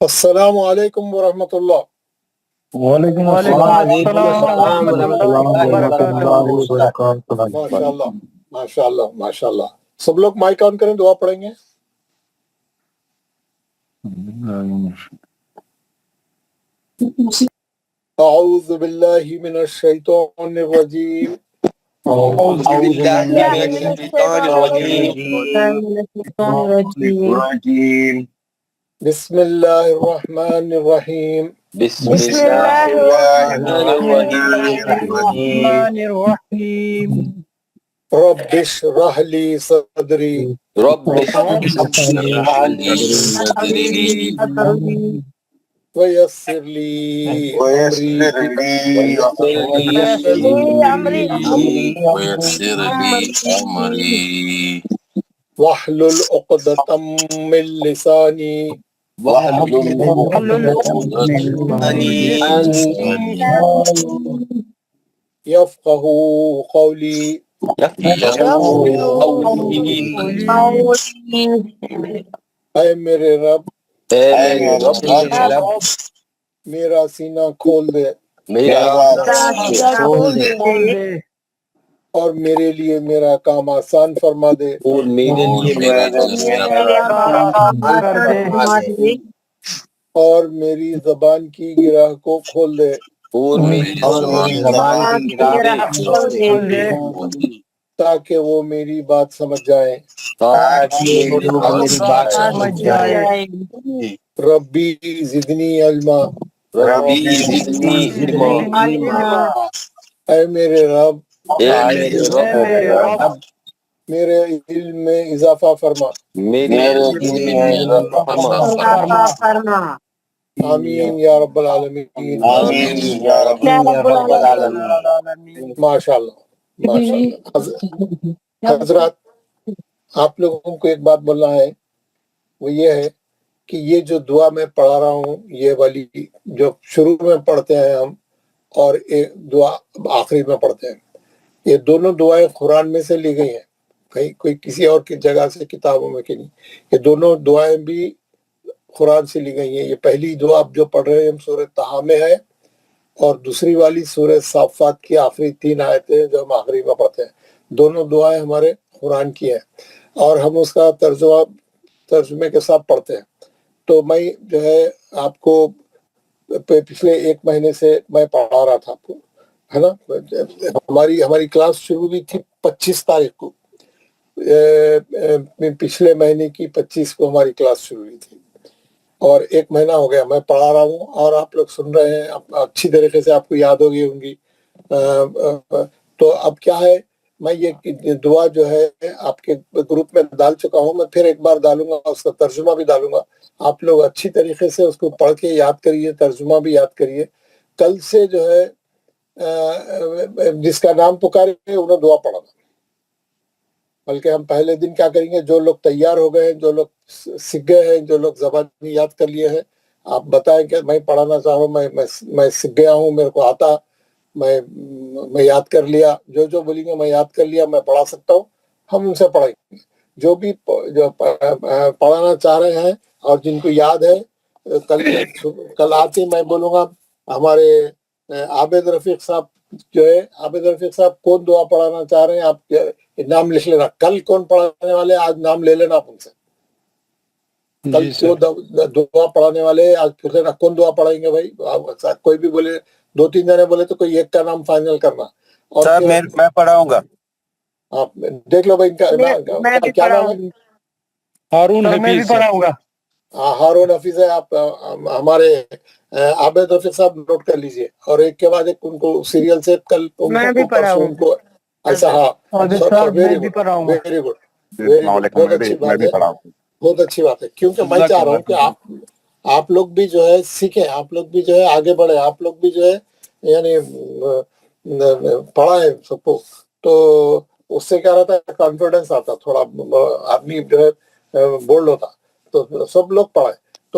السلام علیکم ورحمۃ اللہ۔ وعلیکم السلام ورحمۃ اللہ وبرکاتہ۔ ماشاء اللہ ماشاء اللہ ماشاء اللہ۔ سب لوگ مائک آن کریں، دعا پڑھیں گے۔ اعوذ باللہ من الشیطان الرجیم، أعوذ بالله من الشيطان الرجيم. بسم اللہ الرحمن الرحیم۔ بسم الله الرحمن الرحيم. رب اشرح لی صدری رب اشرح لي صدري ویسر لی امری ويسر لي أمري واحلل عقدۃ من لسانی واحلل عقدة من لساني یفقہوا قولی۔ يفقهوا قولي. اے میرے رب، اے میرے رب میرا سینہ کھول دے میرا کھول دے اور میرے لیے میرا کام آسان فرما دے، اور میرے لیے میرا اور میری زبان کی گرہ کو کھول دے اور میری زبان کی تاکہ وہ میری بات سمجھ جائیں۔ ربی زدنی علما، ربی زدنی علما۔ اے میرے رب اے میرے رب میرے علم میں اضافہ فرما۔ میرے علم میں فرما۔ آمین یا رب العالمین۔ آمین یا رب العالمین۔ ماشاء اللہ ماشاء اللہ۔ حضرات، آپ لوگوں کو ایک بات بولنا ہے، وہ یہ ہے کہ یہ جو دعا میں پڑھا رہا ہوں، یہ والی جو شروع میں پڑھتے ہیں ہم اور ایک دعا آخری میں پڑھتے ہیں، یہ دونوں دعائیں قرآن میں سے لی گئی ہیں، کہیں کوئی کسی اور کی جگہ سے کتابوں میں کی نہیں۔ یہ دونوں دعائیں بھی قرآن سے لی گئی ہیں۔ یہ پہلی دعا آپ جو پڑھ رہے ہیں ہم سورہ طٰہٰ میں ہے، اور دوسری والی سورہ صافات کی آخری 3 آیتیں جو ہم آخری میں پڑھتے ہیں، دونوں دعائیں ہمارے قرآن کی ہیں، اور ہم اس کا ترجمے کے ساتھ پڑھتے ہیں۔ تو میں جو ہے آپ کو پچھلے 1 مہینے سے میں پڑھا رہا تھا آپ کو، ہے نا۔ ہماری کلاس شروع ہوئی تھی 25 تاریخ کو، پچھلے مہینے کی 25 کو ہماری کلاس شروع ہوئی تھی، اور 1 مہینہ ہو گیا میں پڑھا رہا ہوں، اور آپ لوگ سن رہے ہیں، اچھی طریقے سے آپ کو یاد ہوگی ہوں گی۔ تو اب کیا ہے، میں یہ دعا جو ہے آپ کے گروپ میں ڈال چکا ہوں، میں پھر ایک بار ڈالوں گا، اس کا ترجمہ بھی ڈالوں گا۔ آپ لوگ اچھی طریقے سے اس کو پڑھ کے یاد کریے، ترجمہ بھی یاد کریے۔ کل سے جو ہے جس کا نام پکارے انہیں دعا پڑھانا، بلکہ ہم پہلے دن کیا کریں گے، جو لوگ تیار ہو گئے ہیں، جو لوگ سیکھ گئے ہیں، جو لوگ زبانی یاد کر لیے ہیں، آپ بتائیں کہ میں پڑھانا چاہوں، میں سیکھ گیا ہوں، میرے کو آتا، میں یاد کر لیا، جو بولیں گے میں یاد کر لیا، میں پڑھا سکتا ہوں، ہم ان سے پڑھیں گے۔ جو بھی جو پڑھانا چاہ رہے ہیں اور جن کو یاد ہے، کل آتے میں بولوں گا ہمارے عابد رفیق صاحب جو ہے، عابد رفیق صاحب کون دعا پڑھانا چاہ رہے ہیں، آپ نام لکھ لینا، کل کون پڑھانے والے، آج نام لے لینا آپ ان سے۔ کل جو دعا پڑھانے والے آج پوچھ لینا کون دعا پڑھائیں گے بھائی، کوئی بھی بولے، 2-3 جنے بولے تو کوئی ایک کا نام فائنل کرنا۔ اور میں پڑھاؤں گا، آپ دیکھ لو بھائی، کیا نام ہے؟ ہارون حفیظ پڑھاؤں گا۔ ہارون حفیظ ہے۔ آپ ہمارے عابد رفیق صاحب نوٹ کر لیجئے، اور ایک کے بعد ایک ان کو سیریل سے کل ان کو ایسا۔ ہاں ویری گڈ، بہت اچھی بات ہے، بہت اچھی بات ہے، کیونکہ میں چاہ رہا ہوں کہ آپ لوگ بھی جو ہے سیکھیں، آپ لوگ بھی جو ہے آگے بڑھیں، آپ لوگ بھی جو ہے یعنی پڑھائیں سب کو، تو اس سے کیا رہتا ہے، کانفیڈنس آتا، تھوڑا آدمی جو ہے بولڈ ہوتا، تو سب لوگ پڑھائیں۔ تو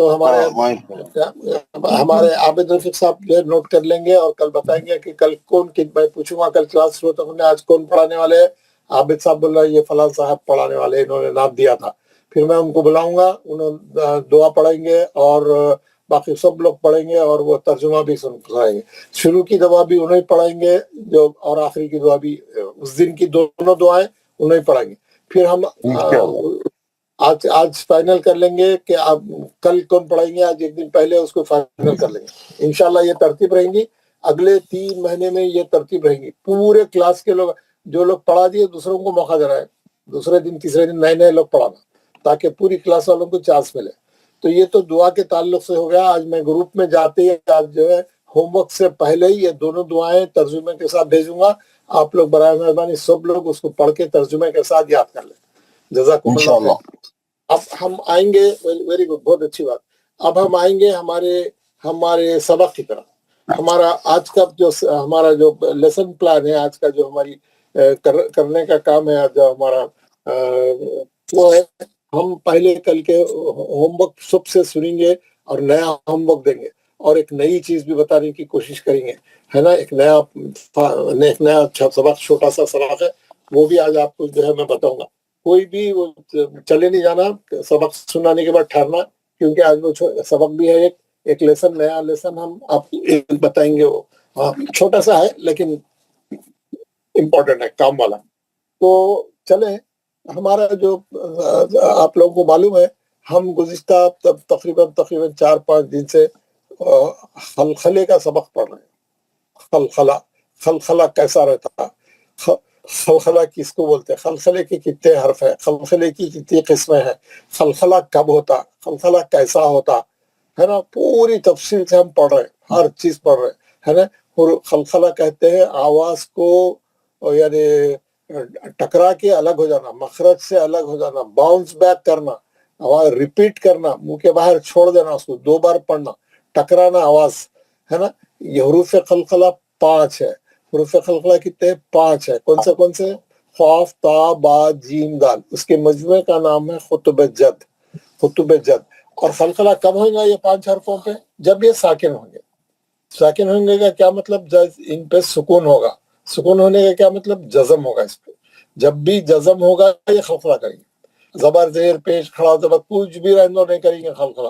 ہمارے عابد رفیق صاحب جو ہے نوٹ کر لیں گے، اور کل بتائیں گے کہ کل کون، میں پوچھوں گا کل کلاس شروع تو آج کون پڑھانے والے ہیں۔ عابد صاحب بول رہا ہے یہ فلاں صاحب پڑھانے والے، انہوں نے نام دیا تھا، پھر میں ان کو بلاؤں گا، انہوں دعا پڑھیں گے، اور باقی سب لوگ پڑھیں گے اور وہ ترجمہ بھی سنائیں گے. شروع کی دعا بھی انہیں پڑھائیں گے جو اور آخری کی دعا بھی اس دن کی دونوں دعائیں انہیں پڑھائیں گے. پھر ہم آج فائنل کر لیں گے کہ آپ کل کون پڑھائیں گے. آج ایک دن پہلے اس کو فائنل کر لیں گے انشاءاللہ. یہ ترتیب رہیں گی اگلے 3 مہینے میں. یہ ترتیب رہیں گی پورے کلاس کے لوگ جو لوگ پڑھا دیے دوسروں کو موقع دے رہا ہے دوسرے دن تیسرے دن نئے لوگ پڑھانا تاکہ پوری کلاس والوں کو چانس ملے. تو یہ تو دعا کے تعلق سے ہو گیا. آج میں گروپ میں جاتے ہی آج جو ہے ہوم ورک سے پہلے ہی یہ دونوں دعائیں ترجمے کے ساتھ بھیجوں گا. آپ لوگ برائے مہربانی سب لوگ اس کو پڑھ کے ترجمے کے ساتھ یاد کر لیں. جزاکم اللہ خیر. اب ہم آئیں گے ویری گڈ بہت اچھی بات. اب ہم آئیں گے ہمارے سبق کی طرف. ہمارا آج کا جو ہمارا جو لیسن پلان ہے آج کا جو ہماری کرنے کا کام ہے جو ہمارا وہ ہے ہم پہلے کل کے ہوم ورک سب سے سنیں گے اور نیا ہوم ورک دیں گے اور ایک نئی چیز بھی بتانے کی کوشش کریں گے ہے نا. ایک نیا سبق چھوٹا سا سبق ہے وہ بھی آج آپ کو جو ہے میں بتاؤں گا. کوئی بھی وہ چلے نہیں جانا سبق سنانے کے بعد ٹھہرنا کیونکہ آج وہ سبق بھی ہے ایک لیسن نیا لیسن ہم آپ کو بتائیں گے. وہ چھوٹا سا ہے لیکن امپورٹنٹ ہے کام والا. تو چلیں ہمارا جو آپ لوگوں کو معلوم ہے ہم گزشتہ تقریباً 4-5 دن سے خلخلے کا سبق پڑھ رہے ہیں. خلخلہ کیسا رہتا خلخلہ کس کو بولتے ہیں خلخلے کے کتنے حرف ہیں خلخلے کی کتنی قسمیں ہیں خلخلہ کب ہوتا خلخلہ کیسا ہوتا ہے نا. پوری تفصیل سے ہم پڑھ رہے ہیں ہر چیز پڑھ رہے ہیں ہے نا. خلخلہ کہتے ہیں آواز کو یعنی ٹکرا کے الگ ہو جانا مخرج سے الگ ہو جانا باؤنس بیک کرنا آواز ریپیٹ کرنا منہ کے باہر چھوڑ دینا اس کو 2 بار پڑھنا ٹکرانا آواز ہے نا. یہ حروف خلخلہ 5 ہے. حروف خلخلہ کتنے 5 ہے. کون سے خاف تا با جیم دال. اس کے مجموعے کا نام ہے خطب جد. اور خلخلہ کب ہوئے گا یہ 5 حرفوں پہ جب یہ ساکن ہوں گے. ساکن ہوں گے کا کیا مطلب ان پہ سکون ہوگا. سکون ہونے کا کیا مطلب جزم ہوگا. اس پہ جب بھی جزم ہوگا یہ خلخلہ کریں گے. زبر زیر پیش کھڑا زبر کچھ بھی رہندو نہیں کریں گے خلخلہ.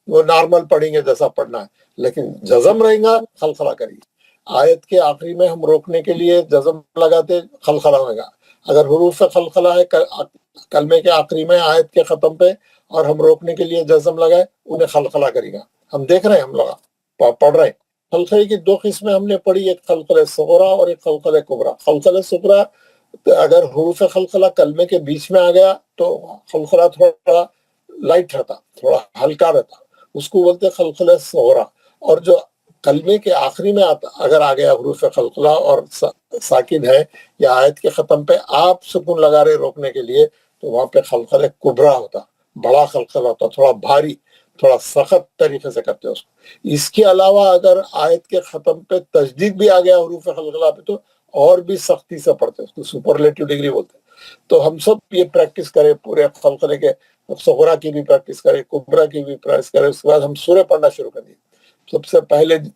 وہ نارمل پڑھیں گے جیسا پڑھنا ہے لیکن جزم رہیں گا خلخلہ کریں گے. آیت کے آخری میں ہم روکنے کے لیے جزم لگاتے خلخلہ ہوئے گا. اگر حروف خلخلہ ہے کلمے کے آخری میں آیت کے ختم پہ اور ہم روکنے کے لیے جزم لگائے انہیں خلخلہ کرے گا. ہم دیکھ رہے ہیں ہم لوگ پڑھ رہے ہیں. خلخلے کی 2 قسمیں ہم نے پڑھی ایک خلخلہ صغرا اور ایک خلخلہ کبرا. خلخلہ صغرا اگر حروف خلخلہ کلمے کے بیچ میں آ گیا تو خلخلہ تھوڑا لائٹ رہتا تھوڑا ہلکا رہتا اس کو بولتے خلخلہ صغرا. اور جو کلمے کے آخری میں اگر آ گیا حروف خلخلہ اور ساکن ہے یا آیت کے ختم پہ آپ سکون لگا رہے روکنے کے لیے تو وہاں پہ خلخلہ کبرا ہوتا بڑا خلخلہ ہوتا تھوڑا بھاری تھوڑا سخت طریقے سے کرتے اس کو. اس کے علاوہ اگر آیت کے ختم پہ تجدید بھی آ گیا حروف خلخلہ پہ تو اور بھی سختی سے پڑھتے اس کو سپرلیٹو ڈگری بولتے. تو ہم سب یہ پریکٹس کریں پورے خلخلے کے صغرا کی بھی پریکٹس کریں کبرا کی بھی پریکٹس کریں. اس کے بعد ہم سورہ پڑھنا شروع کر دیں. سب سے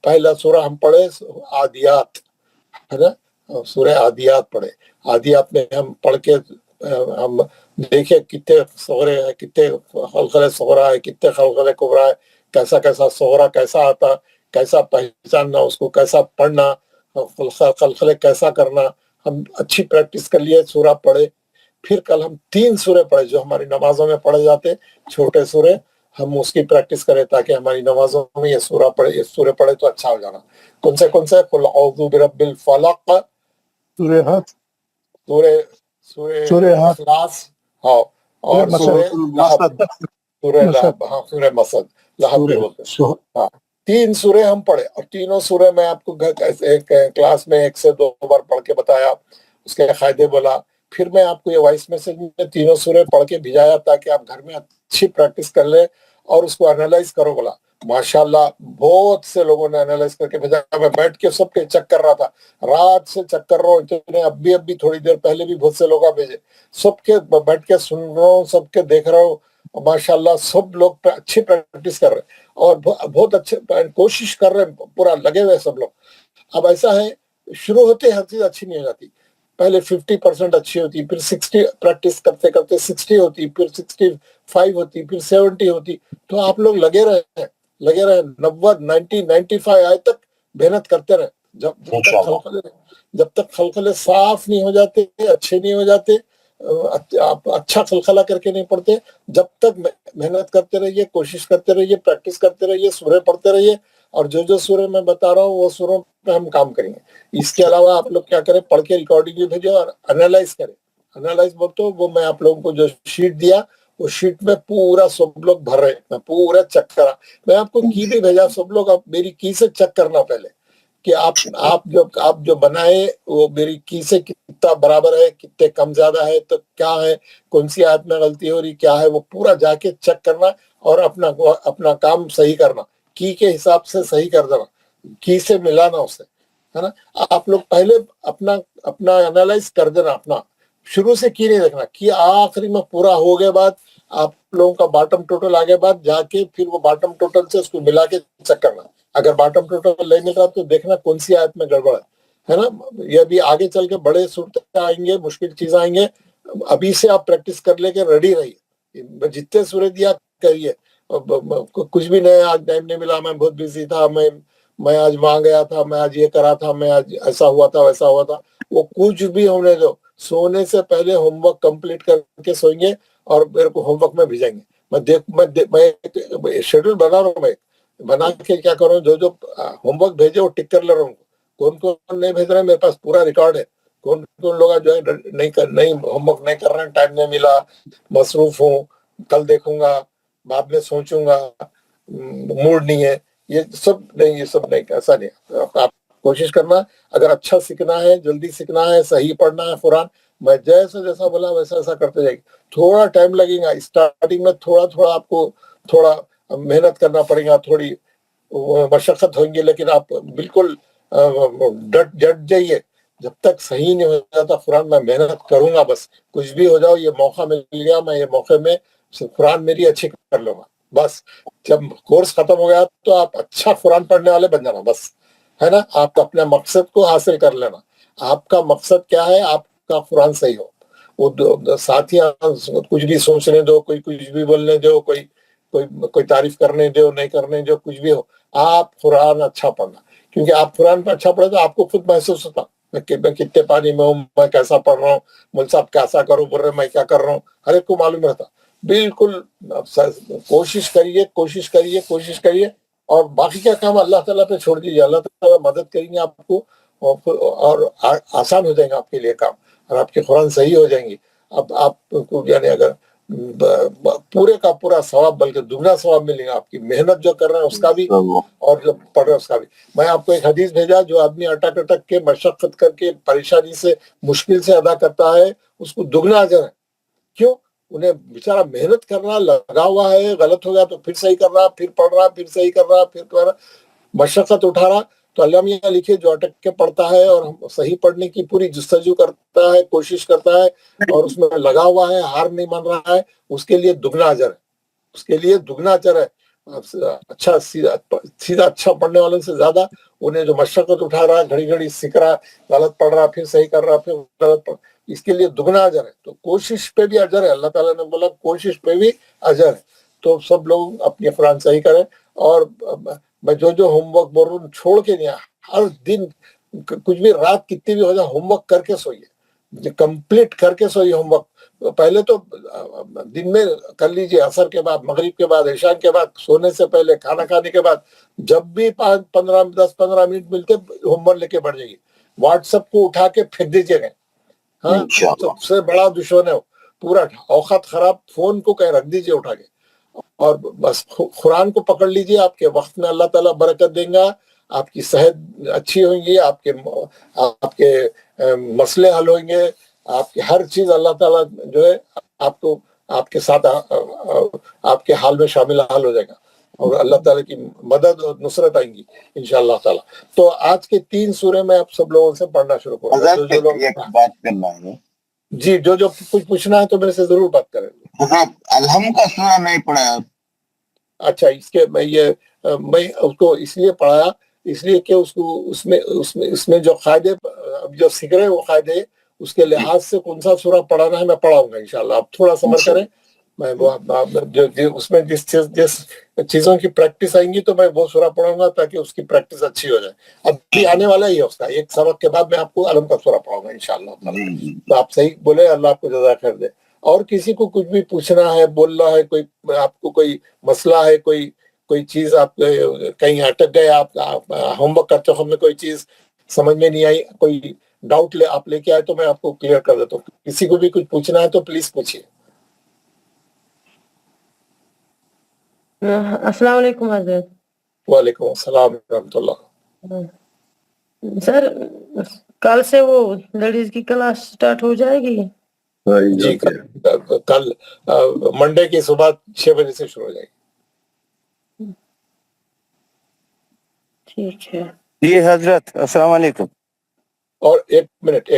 پہلا سورہ ہم پڑھے عادیات ہے نا. سورہ عادیات پڑھے. عادیات میں ہم پڑھ کے ہم دیکھیں کتنے صغرے ہے کتنے خلخلہ صغرا ہے کتنے خلخلہ کبرا ہے کیسا صغرا کیسا آتا کیسا پہچاننا اس کو کیسا پڑھنا خلخلہ کیسا کرنا. ہم اچھی پریکٹس کر لیے سورہ پڑھے. پھر کل ہم 3 سورے پڑھے جو ہماری نمازوں میں پڑھے جاتے چھوٹے سورے. ہم اس کی پریکٹس کریں تاکہ ہماری نمازوں میں یہ سورہ پڑھے تو اچھا ہو جانا. کون سے قل اعوذ برب الفلق سورہ اخلاص اور سورہ مسد لہب پہ بولتے ہیں. 3 سورے ہم پڑھے اور تینوں سورے میں آپ کو کلاس میں 1 سے 2 بار پڑھ کے بتایا اس کے فائدے بولا. پھر میں آپ کو یہ وائس میسج میں 3 سورے پڑھ کے بھیجایا تاکہ آپ گھر میں اچھی پریکٹس کر لیں اور اس کو انالائز کرو. بولا ماشاءاللہ بہت سے لوگوں نے انالائز کر کے بھیجا. میں بیٹھ کے سب کے چیک کر رہا تھا رات سے چیک کر رہا ہوں. اتنے اب بھی تھوڑی دیر پہلے بھی بہت سے لوگ بھیجے. سب کے بیٹھ کے سن رہا ہوں سب کے دیکھ رہا ہوں. ماشاءاللہ سب لوگ اچھی پریکٹس کر رہے ہیں اور بہت اچھے کوشش کر رہے ہیں پورا لگے ہوئے سب لوگ. اب ایسا ہے شروع ہوتے ہر چیز اچھی نہیں ہو جاتی. پہلے 50% اچھی ہوتی پھر 60 پریکٹس کرتے کرتے 60 ہوتی پھر 65 ہوتی پھر 70 ہوتی. تو آپ لوگ لگے رہے ہیں لگے رہے 90-95 آئے تک محنت کرتے رہے. جب تک خلخلے صاف نہیں ہو جاتے، اچھے نہیں ہو جاتے، آپ اچھا خلخلہ کر کے نہیں پڑھتے، جب تک محنت کرتے رہیے، کوشش کرتے رہیے، پریکٹس کرتے رہیے، سورے پڑھتے رہیے، اور جو سورے میں بتا رہا ہوں وہ سوروں پہ ہم کام کریں گے. اس کے علاوہ آپ لوگ کیا کریں، پڑھ کے ریکارڈنگ بھی بھیجو اور انالائز کریں. انالائز بولتے ہو وہ میں آپ لوگوں کو جو شیٹ دیا وہ شیٹ میں پورا سب لوگ بھر رہے، میں پورا چیک کرا. میں آپ کو کی بھی بھیجا، سب لوگ میری کی سے چیک کرنا پہلے کہ آپ جو بنائے وہ میری کی سے کتنا برابر ہے، کتنے کم زیادہ ہے، تو کیا ہے، کون سی آیت میں غلطی ہو رہی، کیا ہے، وہ پورا جا کے چیک کرنا اور اپنا کام صحیح کرنا، کی کے حساب سے صحیح کر دینا، کی سے ملانا اسے، ہے نا. آپ لوگ پہلے اپنا انالائز کر دینا، اپنا شروع سے کی نہیں دیکھنا، کی آخری میں پورا ہو گئے بعد آپ لوگوں کا باٹم ٹوٹل آگے بعد جا کے پھر وہ باٹم ٹوٹل سے اس کو ملا کے چیک کرنا. اگر باٹم ٹوٹل نہیں مل رہا تو دیکھنا کون سی آیت میں گڑبڑ ہے نا. یہ بھی آگے چل کے بڑے صورتیں آئیں گے، مشکل چیزیں آئیں گے، ابھی سے آپ پریکٹس کر لے کے ریڈی رہیے. جتنے سورے دیا کریے، کچھ بھی نہیں، آج ٹائم نہیں ملا، میں بہت بزی تھا، میں آج وہاں گیا تھا، میں آج یہ کرا تھا، میں آج ایسا ہوا تھا ویسا ہوا تھا، وہ کچھ بھی ہونے دو. سونے سے پہلے ہوم ورک کمپلیٹ کر کے سوئیں گے اور میرے کو ہوم ورک میں بھیجیں گے. میں شیڈول بنا رہا ہوں، میں بنا کے کیا کروں، جو ہوم ورک بھیجے وہ ٹک کر لے رہا ہوں. کون نہیں بھیج رہے ہیں، میرے پاس پورا ریکارڈ ہے. کون لوگ جو ہے نہیں ہوم ورک نہیں کر رہے ہیں، ٹائم نہیں ملا، مصروف ہوں، کل دیکھوں گا، بعد میں سوچوں گا، موڈ نہیں ہے، یہ سب نہیں، ایسا نہیں. آپ کوشش کرنا، اگر اچھا سیکھنا ہے، جلدی سیکھنا ہے، صحیح پڑھنا ہے قرآن، میں جیسا بولا ویسا کرتے جائے گی. تھوڑا ٹائم لگے گا اسٹارٹنگ میں، تھوڑا آپ کو تھوڑا محنت کرنا پڑے گا، تھوڑی مشقت ہوگی، لیکن آپ بالکل ڈٹ جائیے. جب تک صحیح نہیں ہو جاتا قرآن، میں محنت کروں گا، بس کچھ بھی ہو جاؤ، یہ موقع مل گیا، میں یہ موقع میں قرآن میری اچھی کر لوں گا. بس جب کورس ختم ہو گیا تو آپ اچھا قرآن پڑھنے والے بن جانا، بس، ہے نا. آپ اپنے مقصد کو حاصل کر لینا. آپ کا مقصد کیا ہے، آپ کا قرآن صحیح ہو. وہ ساتھیاں کچھ بھی سوچنے دو، کوئی کچھ بھی بولنے دو، کوئی تعریف کرنے دو، نہیں کرنے دو، کچھ بھی ہو، آپ قرآن اچھا پڑھنا. کیونکہ آپ قرآن پہ اچھا پڑھے تو آپ کو خود محسوس ہوتا میں کتنے پانی میں ہوں، میں کیسا پڑھ رہا ہوں، مول صاحب کیسا کروں بول رہے، میں کیا کر رہا ہوں، ہر ایک کو معلوم رہتا. بالکل کوشش کریے اور باقی کا کام اللہ تعالیٰ پہ چھوڑ دیجیے. اللہ تعالیٰ مدد کریں گے آپ کو، اور آسان ہو جائیں گے آپ کے لیے کام، اور آپ کے قرآن صحیح ہو جائیں گے. اب آپ کو یعنی اگر پورے کا پورا ثواب، بلکہ دگنا ثواب ملے گا. آپ کی محنت جو کر رہے ہیں اس کا بھی، اور جو پڑھ رہے ہیں اس کا بھی. میں آپ کو ایک حدیث بھیجا، جو آدمی اٹک کے مشقت کر کے پریشانی سے مشکل سے ادا کرتا ہے، اس کو دگنا اجر ہے. کیوں؟ انہیں بیچارہ محنت کرنا لگا ہوا ہے، غلط ہو گیا تو پھر صحیح کر رہا، پھر پڑھ رہا، پھر صحیح کر رہا، پھر کر رہا، مشقت اٹھا رہا. تو اللہ میاں لکھے جو اٹک کے پڑھتا ہے اور صحیح پڑھنے کی پوری جستجو کرتا ہے، کوشش کرتا ہے، اور اس میں لگا ہوا ہے، ہار نہیں مان رہا ہے، اس کے لیے دگنا اجر ہے. اس کے لیے دگنا اجر ہے. اچھا سیدھا اچھا پڑھنے والوں سے زیادہ انہیں جو مشقت اٹھا رہا، گھڑی سیکھ رہا، غلط پڑھ رہا، پھر صحیح کر رہا، پھر غلط پڑھ، اس کے لیے دگنا اجر ہے. تو کوشش پہ بھی اجر ہے. اللہ تعالیٰ نے بولا کوشش پہ بھی اجر ہے. تو سب لوگ اپنی قرآن صحیح کریں. اور میں جو ہوم ورک بول رہا ہوں چھوڑ کے نہیں، ہر دن کچھ بھی، رات کتنی بھی ہو جائے، ہوم ورک کر کے سوئیے، کمپلیٹ کر کے سوئیے ہوم ورک. پہلے تو دن میں کر لیجیے، عصر کے بعد، مغرب کے بعد، عشاء کے بعد، سونے سے پہلے، کھانا کھانے کے بعد، جب بھی 10-15 منٹ ملتے ہوم ورک لے کے بڑھ جائیے. واٹس ایپ کو اٹھا کے پھینک دیجیے گا. ہاں، سب سے بڑا دشمن ہے وہ. پورا اوقات خراب فون کو کہیں رکھ دیجیے اٹھا کے، اور بس قرآن کو پکڑ لیجیے. آپ کے وقت میں اللہ تعالیٰ برکت دیں گا، آپ کی صحت اچھی ہویں گی، آپ کے مسئلے حل ہویں گے، آپ کی ہر چیز اللہ تعالیٰ جو ہے آپ کو، آپ کے ساتھ، آپ کے حال میں شامل حال ہو جائے گا، اور اللہ تعالیٰ کی مدد اور نصرت آئیں گی انشاءاللہ تعالیٰ. تو آج کے 3 سورے میں آپ سب لوگوں سے پڑھنا شروع کروں گا. جو لوگ بات کرنا ہے جی، جو کچھ پوچھنا ہے تو میرے سے ضرور بات کریں. الحم کا سورہ نہیں پڑھا. اچھا، میں اس کو اس لیے پڑھایا، اس لیے کہ اس میں جو قاعدے جو سیکھ رہے ہیں وہ قاعدے اس کے لحاظ سے کون سا سورہ پڑھانا ہے میں پڑھاؤں گا انشاءاللہ. آپ تھوڑا صبر کریں، میں وہ اس میں جس چیزوں کی پریکٹس آئیں گی تو میں وہ سورہ پڑھوں گا تاکہ اس کی پریکٹس اچھی ہو جائے. ابھی آنے والا ہی ہے اس کا ایک سبق کے بعد میں آپ کو علم کا سورہ پڑھوں گا انشاءاللہ تعالی. تو آپ صحیح بولے, اللہ آپ کو جزائے خیر دے. اور کسی کو کچھ بھی پوچھنا ہے, بولنا ہے, کوئی آپ کو کوئی مسئلہ ہے, کوئی چیز آپ کہیں اٹک گئے, آپ ہوم ورک کرتے ہو, ہمیں کوئی چیز سمجھ میں نہیں آئی, کوئی ڈاؤٹ آپ لے کے آئے تو میں آپ کو کلیئر کر دیتا ہوں. کسی کو بھی کچھ پوچھنا ہے تو پلیز پوچھیے. السلام علیکم حضرت. وعلیکم السلام ورحمۃ اللہ. سر کل سے وہ لیڈیز کی کلاس سٹارٹ ہو جائے گی؟ جی کل منڈے کی صبح 6 بجے سے شروع ہو جائے گی. ٹھیک ہے جی حضرت السلام علیکم. اور ایک منٹ,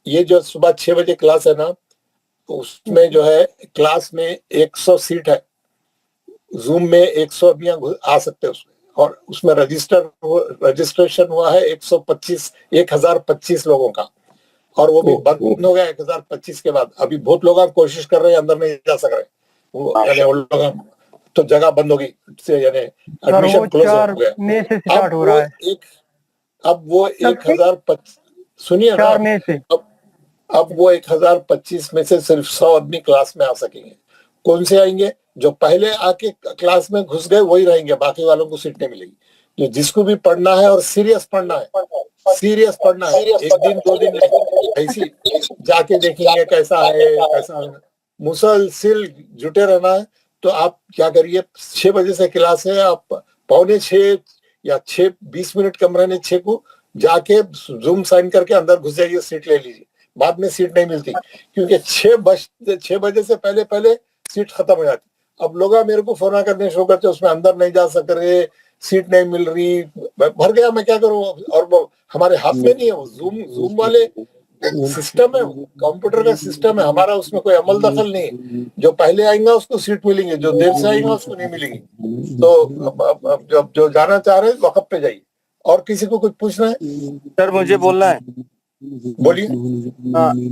یہ جو صبح 6 بجے کلاس ہے نا, اس میں جو ہے کلاس میں 100 سیٹ ہے. زوم میں 100 آدمیاں آ سکتے ہیں اس میں, اور اس میں رجسٹریشن ہوا ہے 1025 لوگوں کا, اور وہ بھی بند ہو گیا 1025 کے بعد. ابھی بہت لوگ کوشش کر رہے ہیں, اندر نہیں جا سک رہے, یعنی ان لوگ تو جگہ بند ہوگی, یعنی ایڈمیشن کلوز ہو گیا. مئی سے سٹارٹ ہو رہا ہے. اب وہ 1025 سنیے نا, اب وہ 1025 میں سے صرف 100 آدمی کلاس میں آ سکیں گے. کون سے آئیں گے؟ جو پہلے آ کے کلاس میں گھس گئے وہی رہیں گے, باقی والوں کو سیٹ نہیں ملے گی. جس کو بھی پڑھنا ہے اور سیریس پڑھنا ہے, ایک دن 2 دن نہیں, ایسی جا کے دیکھیں گے کیسا ہے, مسلسل جٹے رہنا ہے. تو آپ کیا کریے, 6 بجے سے کلاس ہے, آپ 5:45 یا 6:20 کم رہنے 6 کو جا کے زوم سائن کر کے اندر گھس جائیے, سیٹ لے لیجیے. بعد میں سیٹ نہیں ملتی, کیونکہ 6 بجے سے پہلے سیٹ ختم ہو جاتی. اب لوگ میرے کو فون کرنے شروع کرتے, اس میں اندر نہیں جا سک رہے, سیٹ نہیں مل رہی, بھر گیا, میں کیا کروں. اور وہ ہمارے ہاتھ میں نہیں ہے, وہ زوم والے سسٹم ہے, کمپیوٹر کا سسٹم ہے ہمارا, اس میں کوئی عمل دخل نہیں ہے. جو پہلے آئیں گا اس کو سیٹ ملیں گے, جو دیر سے آئیں گا اس کو نہیں ملے گی. تو جو جانا چاہ رہے ہیں وقت پہ جائیے. اور کسی کو کچھ پوچھنا ہے؟ سر مجھے بولنا ہے. بولیے.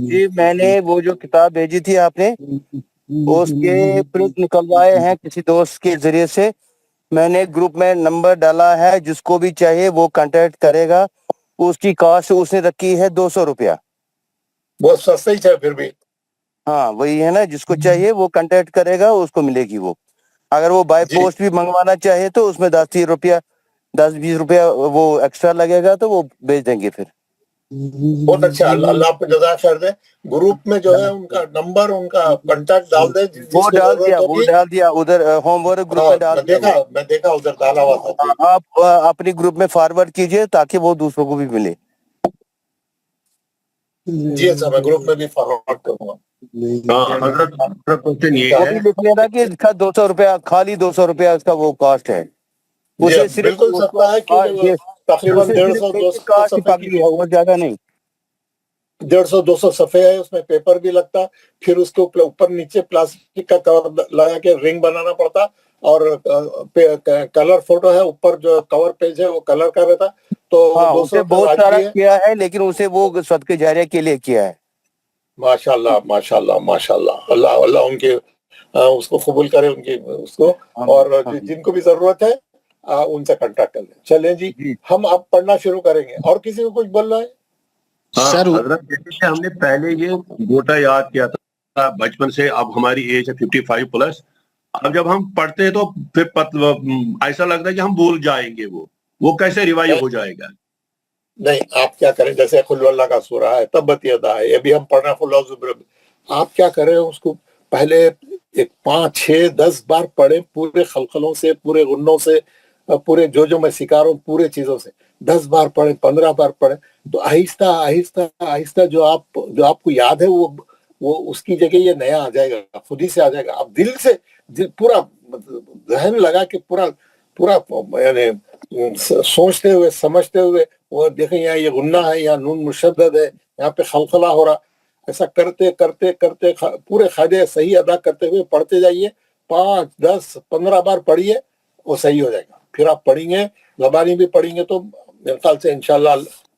جی میں نے وہ جو کتاب بھیجی تھی آپ نے, اس کے پرنٹ نکلوائے ہیں کسی دوست کے ذریعے سے. میں نے گروپ میں نمبر ڈالا ہے, جس کو بھی چاہیے وہ کانٹیکٹ کرے گا. اس کی کاسٹ اس نے رکھی ہے 200 روپیہ. بہت سستا ہی ہے پھر بھی. ہاں وہی ہے نا, جس کو چاہیے وہ کانٹیکٹ کرے گا, اس کو ملے گی وہ. اگر وہ بائی پوسٹ بھی منگوانا چاہے تو اس میں 10-20 روپیہ وہ ایکسٹرا لگے گا, تو وہ بھیج دیں گے پھر. بہت اچھا, اللہ آپ کو جزائے خیر دے. گروپ میں جو ہے ان کا نمبر, ان کا کانٹیکٹ ڈال دیں, جس کو ضرورت ہوگی. ڈال دیا ادھر ہوم ورک گروپ میں ڈال دیا. میں دیکھا ادھر ڈالا ہوا تھا. آپ اپنی گروپ میں فارورڈ کیجئے تاکہ وہ دوسروں کو بھی ملے. جی اچھا, میں گروپ میں بھی فارورڈ کروں گا. وہ بھی لکھ لینا کہ اس کا 200 روپیہ, خالی 200 روپیہ اس کا وہ کاسٹ ہے. اسے صرف بالکل سستا ہے, کیونکہ تقریباً 150-200 صفحے کی, وہ زیادہ نہیں. 150-200 صفحے ہے, اس میں پیپر بھی لگتا, پھر اس کو اوپر نیچے پلاسٹک کا کور لگا کے رنگ بنانا پڑتا, اور کلر فوٹو ہے, اوپر جو کور پیج ہے وہ کلر کا رہتا. تو اسے بہت سارا کیا ہے, لیکن اسے وہ صدقہ جاریہ کے لیے کیا ہے. ماشاءاللہ ماشاءاللہ ماشاءاللہ, اللہ ان کے اس کو قبول کرے, ان کی اس کو. اور جن کو بھی ضرورت ہے ان سے کانٹیکٹ کر لیں. چلیں جی, ہم اب پڑھنا شروع کریں گے. اور کسی کو کچھ بولنا ہے؟ سر حضرت جیسے ہم نے پہلے یہ گوٹا یاد کیا تھا بچپن سے, اب ہماری ایج ہے 55+. اب جب ہم پڑھتے ہیں تو پھر ایسا لگتا ہے کہ ہم بھول جائیں گے, وہ کیسے ریوائیو ہو جائے گا؟ نہیں, آپ کیا کریں, جیسے قل اللہ کا سورہ ہے, تبت یدا ہے, یہ بھی ہم پڑھنا قل اعوذ برب. آپ کیا کریں, اس کو پہلے 5-6-10 بار پڑھیں, پورے خلقلوں سے, پورے غنوں سے, پورے جو میں سکھا رہا ہوں پورے چیزوں سے 10 بار پڑھیں, 15 بار پڑھیں. تو آہستہ آہستہ آہستہ جو آپ کو یاد ہے وہ اس کی جگہ یہ نیا آ جائے گا, خود ہی سے آ جائے گا. آپ دل سے پورا ذہن لگا کے پورا یعنی سوچتے ہوئے سمجھتے ہوئے, وہ دیکھیں یہاں یہ غنہ ہے, یہاں نون مشدد ہے, یہاں پہ خلخلہ ہو رہا. ایسا کرتے کرتے کرتے پورے قاعدے صحیح ادا کرتے ہوئے پڑھتے جائیے. 5-10-15 بار پڑھیے, وہ صحیح ہو جائے گا. پھر آپ پڑھیں گے, زبانی بھی پڑھیں گے, تو میرے خیال سے انشاءاللہ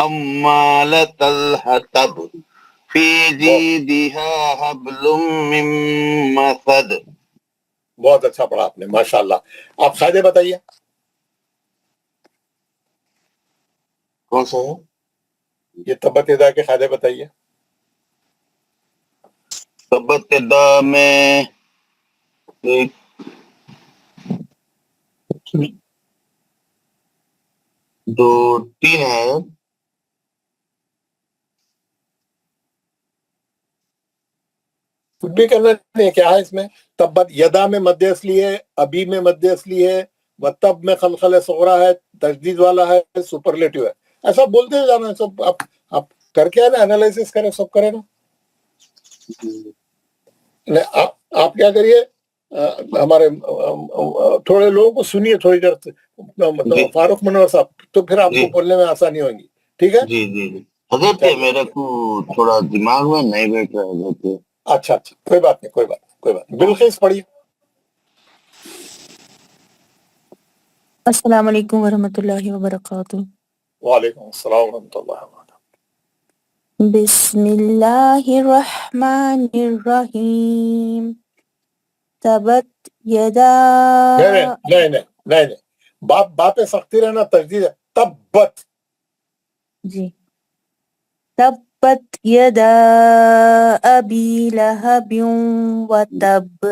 حمالة الحطب في جيدها حبل من مسد. بہت اچھا پڑھا آپ نے، ماشاءاللہ. آپ قاعدے بتائیے. کون سا ہے؟ یہ تبت یدا کے قاعدے بتائیے. تبت یدا میں ایک دو تین ہے. کچھ بھی کرنا نہیں. کیا ہے اس میں؟ تبت یدا میں مد اصلی ہے، ابھی میں مد اصلی ہے، وتب میں خلخل صغرا ہے، تجدید والا ہے، سپرلیٹو ہے. ایسا بولتے جانا. سب آپ کر کے نا انالیسس کریں، سب کریں نا. آپ کیا کریے، ہمارے تھوڑے لوگوں کو سنیے تھوڑی دیر، مطلب فاروق منور صاحب، تو پھر آپ کو بولنے میں آسانی ہوگی. ٹھیک ہے. جی جی جی حضرت میرے کو تھوڑا دماغ میں نہیں بیٹھ رہا حضرت. اچھا اچھا، کوئی بات نہیں، کوئی بات نہیں، کوئی بات نہیں. بالخیز پڑھیے. السلام علیکم ورحمۃ اللہ وبرکاتہ. وعلیکم السلام ورحمۃ اللہ وبرکاتہ. بسم اللہ الرحمن الرحیم. تبت یدا. نہیں باپ پہ سختی رہنا، تجدید ہے. تبت. جی. تبت یدا ابی لہب وتب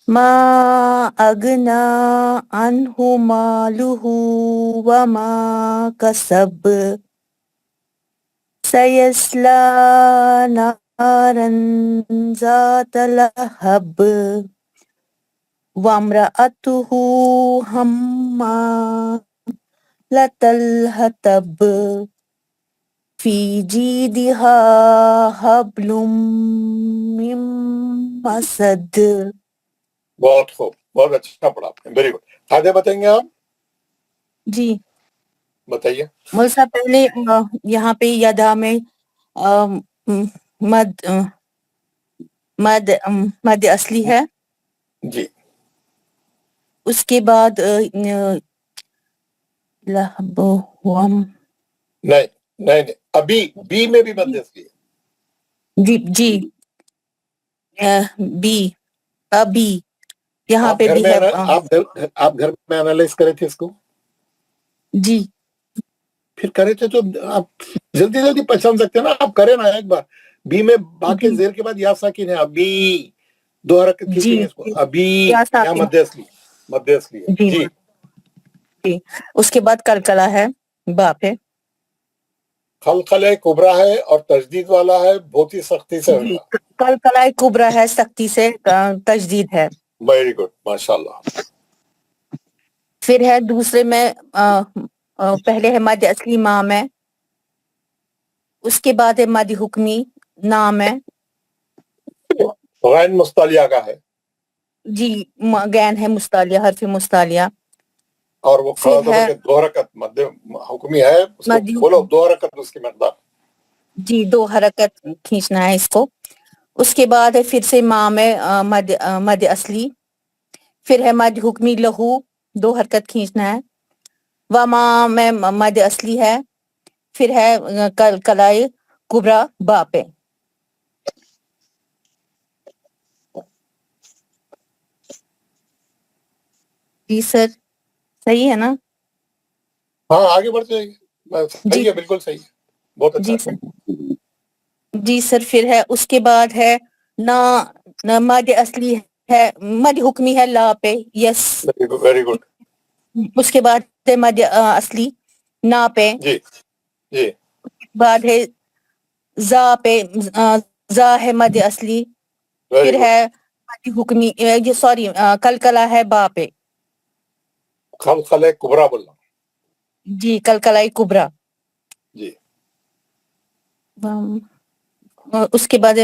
ما اغنا عنہ مالہ وما کسب سیصلی نارا ذات لہب وامرأتہ حمالۃ الحطب فی جیدہا حبل من مسد. بہت خوب، بہت اچھا پڑھا آپ نے. Very good. قاعدے بتائیں گے آپ؟ جی بتائیے. مول صاحب، پہلے یہاں پہ یدا میں مد اصلی ہے. جی. اس کے بعد لہب نہیں ابھی بی میں بھی مد اصلی ہے. جی بی ابھی یہاں آپ پہ گھر بھی میں ہے. آپ گھر میں انالائز کرے تھے اس کو؟ جی پھر کرے تھے تو آپ جلدی پہچان سکتے ہیں نا. آپ کریں نا ایک بار. بی میں باقی زیر کے بعد یا ساکن ہے. ابھی دو حرکت کھینچیں گے اس کو. ابھی یا یا ساکن. مد اصلی ہے. جی جی. اس کے بعد کلکلا ہے، باپ ہے. خلخل کبرا ہے اور تجدید والا ہے، بہت ہی سختی سے ہوگا. کلکلا کبرا ہے، سختی سے تجدید ہے. ویری گڈ، ماشاءاللہ. پھر ہے دوسرے میں پہلے ہے مد اصلی مام ہے، اس کے بعد ہے مد حکمی نام ہے. غین مستعلیہ کا ہے. جی غین ہے مستعلیہ، حرف مستعلیہ. اور وہ کھڑا پھر ہے زبر کے دو حرکت مد حکمی ہے. اس کو مد بولو دو حرکت اس کی مقدار. جی 2 حرکت کھینچنا ہے اس کو. اس کے بعد ہے پھر سے مام ہے مد اصلی. پھر ہے مد حکمی لہو، 2 حرکت کھینچنا ہے. وما میں مد اصلی ہے. پھر ہے کلائے کبرا باپ ہے. جی سر صحیح ہے نا؟ ہاں آگے بڑھ جائیے. صحیح ہے، بالکل صحیح ہے، بہت اچھا. جی سر. جی سر. پھر ہے اس کے بعد ہے نا مد اصلی ہے، مد حکمی ہے لا پہ. یس. Very good. اس کے بعد ہے مد اصلی نا پہ. جی جی. بعد ہے زا پہ، زا ہے مد اصلی. ویری پھر گڈ. ہے مد حکمی، سوری کلکلا ہے با پہ. خلخل کبرا بولنا. جی کلکلائی کبرا. جی. اس کے بعد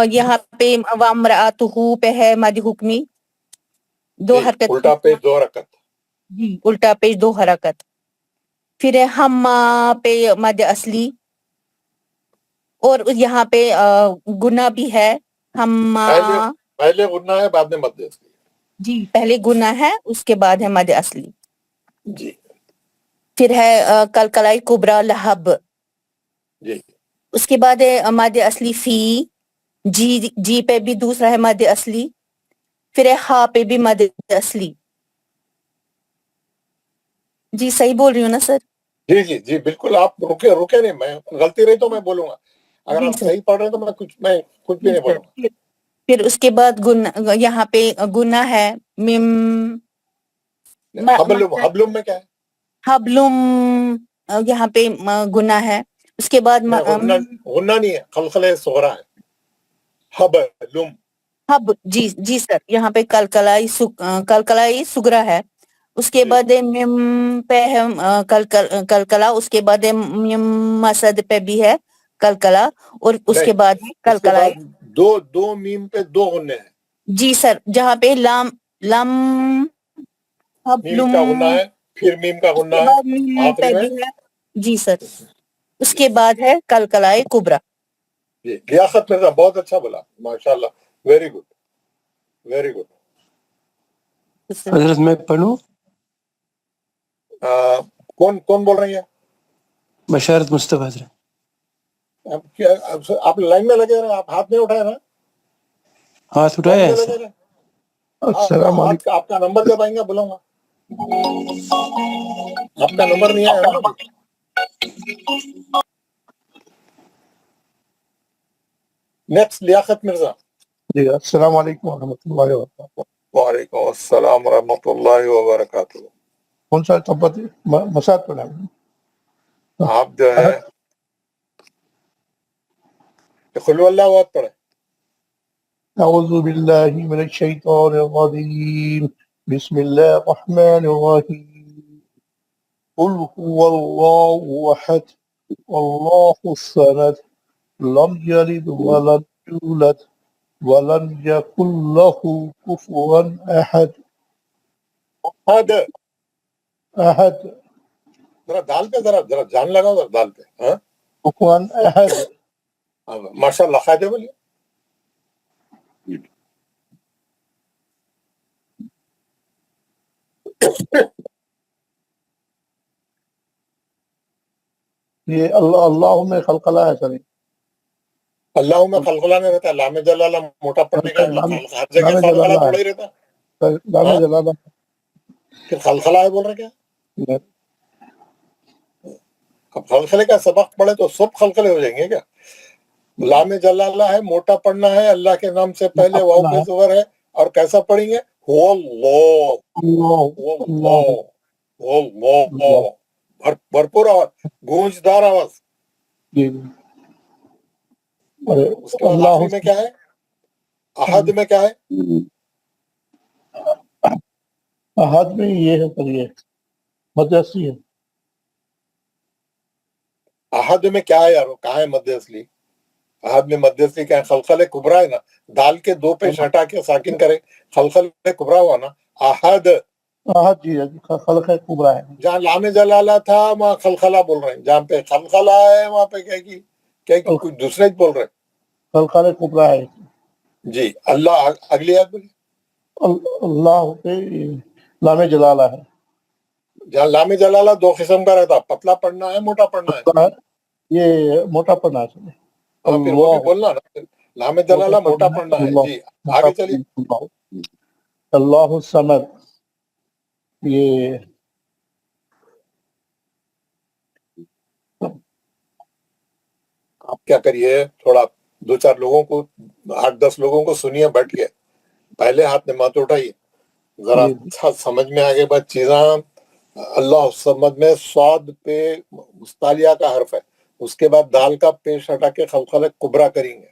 یہاں پہ وامرأتہ پہ ہے مد حکمی، 2 جی حرکت. الٹا پیج 2 حرکت. جی الٹا پیج 2 حرکت. پھر ہے ہما پہ مد اصلی. اور یہاں پہ گنا بھی ہے. ہما پہلے غنہ ہے، بعد میں مد اصلی. جی پہلے گنا ہے، اس کے بعد ہے مد اصلی. جی. پھر ہے کلکلائی کبرا لہب. جی اس کے بعد ہے مد اصلی فی. جی پہ بھی دوسرا ہے مد اصلی. پھر ہے ہا پہ بھی مد اصلی. جی صحیح بول رہی ہوں نا سر؟ جی جی جی بالکل. آپ رکے نہیں. میں غلطی رہی تو میں بولوں گا. اگر جی آپ سر. صحیح پڑھ رہے ہیں تو میں کچھ بھی نہیں بولوں گا. پھر اس کے بعد یہاں پہ گنا ہے مم. حبلم میں کیا ہے؟ حبلم یہاں پہ گنا ہے. اس کے بعد غنہ نہیں ہے، خلخلہ صغرا ہے. حبلم. حب. جی جی سر. یہاں پہ کلکلائی سگرا ہے. اس کے بعد مم پہ ہے کلکلا. اس کے بعد مسد پہ بھی ہے کلکلا. اور اس کے بعد کلکلائی. دو میم پہ دو غنے ہیں. جی سر. جہاں پہ لام میم کا غنہ ہے، پھر میم کا غنہ ہے آخری میں. جی سر. اس کے بعد ہے کلکلائے کبرا. جی لیاقت مرزا بہت اچھا بولا، ماشاءاللہ. Very good very good. حضرت میں پڑھوں؟ کون بول رہی ہیں؟ بشارت مصطفیٰ حضرت. آپ لائن میں لگے رہے، آپ ہاتھ نہیں اٹھائے نا؟ ہاتھ اٹھایا ہے سر. السلام علیکم. آپ کا نمبر جب آئیں گا بلاؤں گا. آپ کا نمبر نہیں آیا نا ابھی. نیکسٹ لیاقت مرزا. جی السلام علیکم ورحمۃ اللہ وبرکاتہ. وعلیکم السلام ورحمۃ اللہ وبرکاتہ. کون سا تبت مساعد پڑھا؟ آپ جو ہے قل ہو اللہ بہت پڑھے. اعوذ باللہ من الشیطان الرجیم. بسم اللہ الرحمن الرحیم. قل هو اللہ احد اللہ الصمد لم یلد ولم یولد ولم یکن له کفوا احد. احد. ذرا دال پہ ذرا جان لگاؤ ذرا دال پہ. ہاں کفوا احد. ماشاء اللہ. قاعدے بولیے. یہ اللہ میں خلقلہ ہے سر. اللہ میں خلقلہ نہیں رہتا. لام جلالہ موٹا پڑھنے کا ہر جگہ خلقلہ تھوڑا ہی رہتا. لام جلالہ پھر خلقلہ ہے بول رہے کیا؟ اب خلقلے کا سبق پڑھے تو سب خلقلے ہو جائیں گے کیا؟ لام جلالہ ہے، موٹا پڑھنا ہے. اللہ کے نام سے پہلے واو پہ زبر ہے. اور کیسا پڑھیں گے؟ هو اللہ. بھرپور آواز، گونجدار آواز. اس کے بعد آخری میں کیا ہے؟ احد میں کیا ہے؟ احد میں یہ ہے سر، یہ مد اصلی ہے. احد میں کیا ہے یارو؟ کہاں ہے مد اصلی؟ احد میں مد اصلی کیا ہے؟ خلخل کبرا ہے نا. دال کے دو پیش ہٹا کے ساکن کرے، خلخل کبرا ہوا نا. احد. احد جی خلق کبرا ہے. جہاں لام جلالہ تھا وہاں خلخلہ بول رہے ہیں. جہاں پہ خلخلہ ہے وہاں پہ کیا کچھ دوسرے بول رہے ہیں. خلق کبرا ہے. جی. اللہ اگلی آیت بولیے. اللہ پہ لام جلالہ ہے. جہاں لام جلالہ دو قسم کا رہتا، پتلا پڑھنا ہے، موٹا پڑھنا ہے. یہ موٹا پڑھنا ہے. پھر وہ بھی بولنا نا، لام جلالہ موٹا پڑھنا ہے. جی آگے چلیے. اللہ الصمد. یہ آپ کیا کریے، تھوڑا دو چار لوگوں کو، 8-10 لوگوں کو سنیے بیٹھ کے. پہلے ہاتھ میں مت اٹھائیے، ذرا اچھا سمجھ میں آگے بات چیزاں. اللہ الصمد میں صاد پہ مستعلیہ کا حرف ہے. اس کے بعد دال کا پیش ہٹا کے خلخل کبرا کریں گے.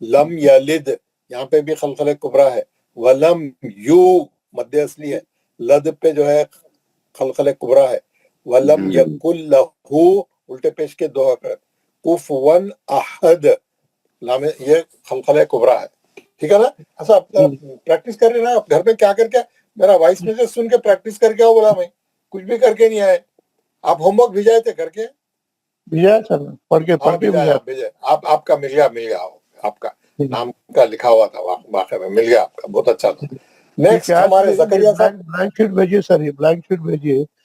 لم یلد، یہاں پہ بھی خلخل کبرا ہے. ولم یو مد اصلی ہے. لد پہ جو ہے خلخل کبرا ہے. ولم یکن لہو الٹے پیش کے دو حرف. کفوا احد، یہ خلخل کبرا ہے. ٹھیک ہے نا؟ ایسا پریکٹس کر رہے نا آپ گھر میں. کیا کر کے میرا وائس میسج سن کے پریکٹس کر کے آؤ. بولا میں کچھ بھی کر کے نہیں آئے. آپ ہوم ورک بھیجائے تھے کر کے؟ پڑھ کے آپ کا مل گیا آپ کا نام کا لکھا ہوا تھا واقعہ میں مل گیا آپ کا. بہت اچھا تھا. نیکسٹ ہمارے زکریا صاحب. بلینک شیٹ بھیجیے سر. یہ بلینک شیٹ بھیجیے.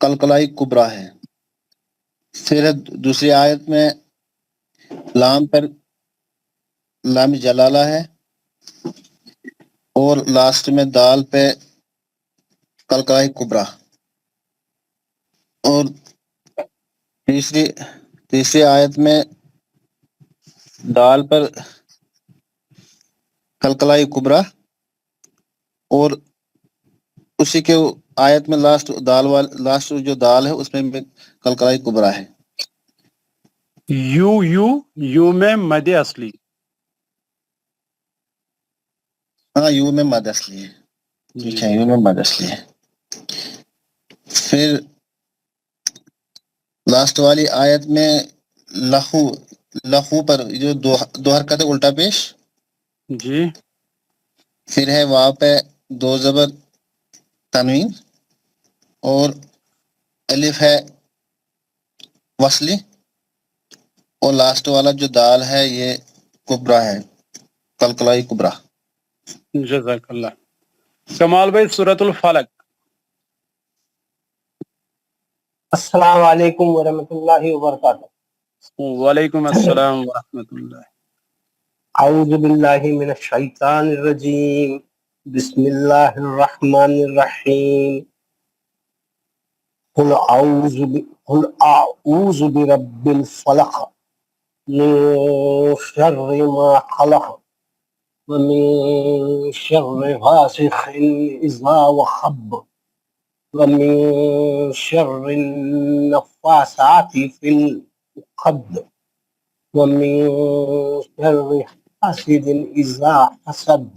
کلکلائی کبرا ہے. پھر دوسری آیت میں لام پر لام جلالہ ہے اور لاسٹ میں دال پہ کلکلائی کبرا. اور تیسری آیت میں دال پر کلکلائی کبرا اور اسی کے آیت میں لاسٹ جو دال ہے اس میں بھی کلکلائی کبرا ہے. یو میں مد اصلی. ہاں یو میں مد اصلی ہے. ٹھیک ہے، یو میں مد اصلی ہے. پھر لاسٹ والی آیت میں لخو پر جو دو حرکت ہے الٹا پیش. جی. پھر ہے وہاں پہ دو زبر تنوین اور الف ہے وصلی اور لاسٹ والا جو دال ہے یہ کبرا ہے، کلکلائی کبرا. جزاک اللہ. کمال بھائی سورۃ الفلق. السلام علیکم ورحمۃ اللہ وبرکاتہ. وعلیکم السلام ورحمۃ اللہ. اعوذ باللہ من الشیطان الرجیم. بسم اللہ الرحمن الرحیم. قل اعوذ برب الفلق من شر ما خلق ومن شر غاسق اذا وقب ومن شر النفاثات في العقد ومن شر حاسد اذا حسد.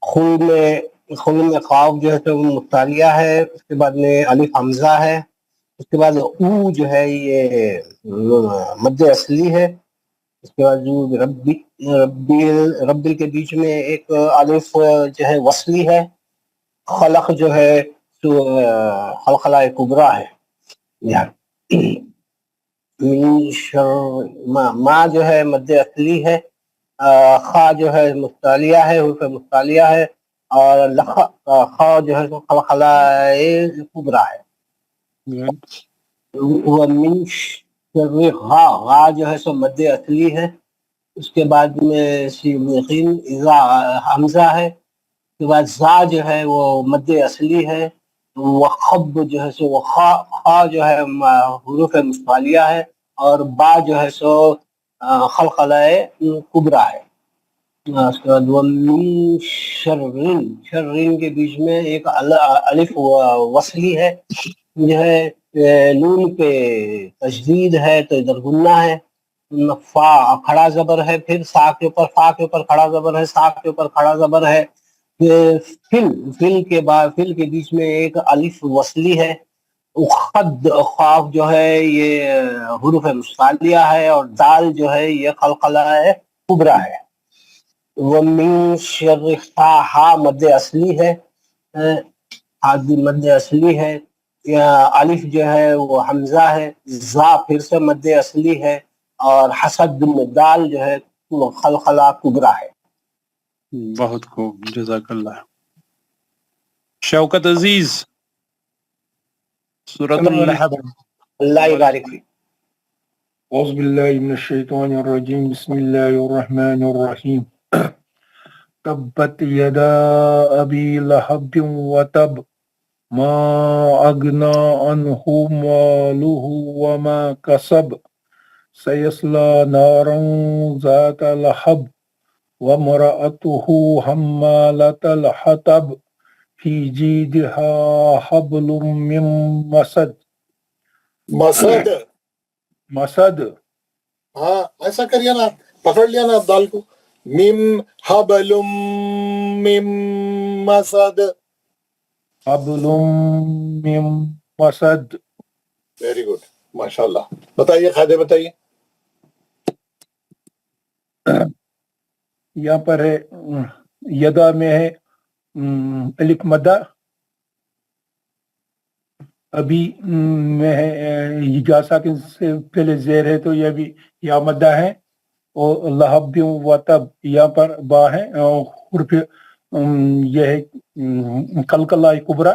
خل میں قاف جو ہے تو متعلیہ ہے، اس کے بعد میں الف حمزہ ہے، اس کے بعد او جو ہے یہ مد اصلی ہے، اس کے بعد جو رب کے بیچ میں ایک الف جو ہے وصلی ہے. خلق جو ہے تو خلقلہ کبرا ہے. من شر ما جو ہے مد اصلی ہے، خا جو ہے مستعلیہ ہے، حروف مستعلیہ ہے، اور خا جو ہے تو خلقلہ کبرا ہے. ومن شر غا جو ہے سو مد اصلی ہے، اس کے بعد میں سین اذا حمزہ ہے، اس کے بعد زا جو ہے وہ مد اصلی ہے، وخب جو ہے سو خا جو ہے حروف مستعلیہ ہے، اور با جو ہے سو خلقلہ کبرا ہے. اس کے بعد ومن شرین کے بیچ میں ایک الف وصلی ہے، جو ہے نون پہ تشدید ہے تو ادھر گنہ ہے. فا کھڑا زبر ہے، پھر سا کے اوپر فا کے اوپر کھڑا زبر ہے، سا کے اوپر کھڑا زبر ہے. فل کے بیچ میں ایک الف وصلی ہے. خد خاف جو ہے یہ حروف مستعلیہ ہے، اور دال جو ہے یہ خلقلہ کبرا ہے. ومن شر ہا مد اصلی ہے، مد اصلی ہے. الف جو ہے وہ حمزہ ہے، زا پھر سے مد اصلی ہے، اور حسد دال جو ہے خلقلہ کبرا ہے. بہت خوب، جزاک اللہ. شوکت عزیز سورۃ اللحب. اللہ یبارک فیک. اعوذ باللہ من الشیطان الرجیم. بسم اللہ الرحمن الرحیم. تبت یدا ابی لہب وتب ما اغنا عنہ مالہ وما کسب سیصلی نارا ذات لہب وامرأتہ حمالۃ الحطب فی جیدہا حبل من مسد. ہاں ایسا کریے نا، پکڑ لیا نا دال کو. مم حبل مم مسد. حبل من مسد. ویری گڈ، ماشاء اللہ. بتائیے قاعدے بتائیے. یہاں پر ہے یدا میں ہے الف مدہ، ابھی میں ہے جا ساکن سے پہلے زیر ہے تو یہ بھی یا مدہ ہے، اور لہب و تب یہاں پر با ہے، حرف یہ ہے کلکلہ کبرا.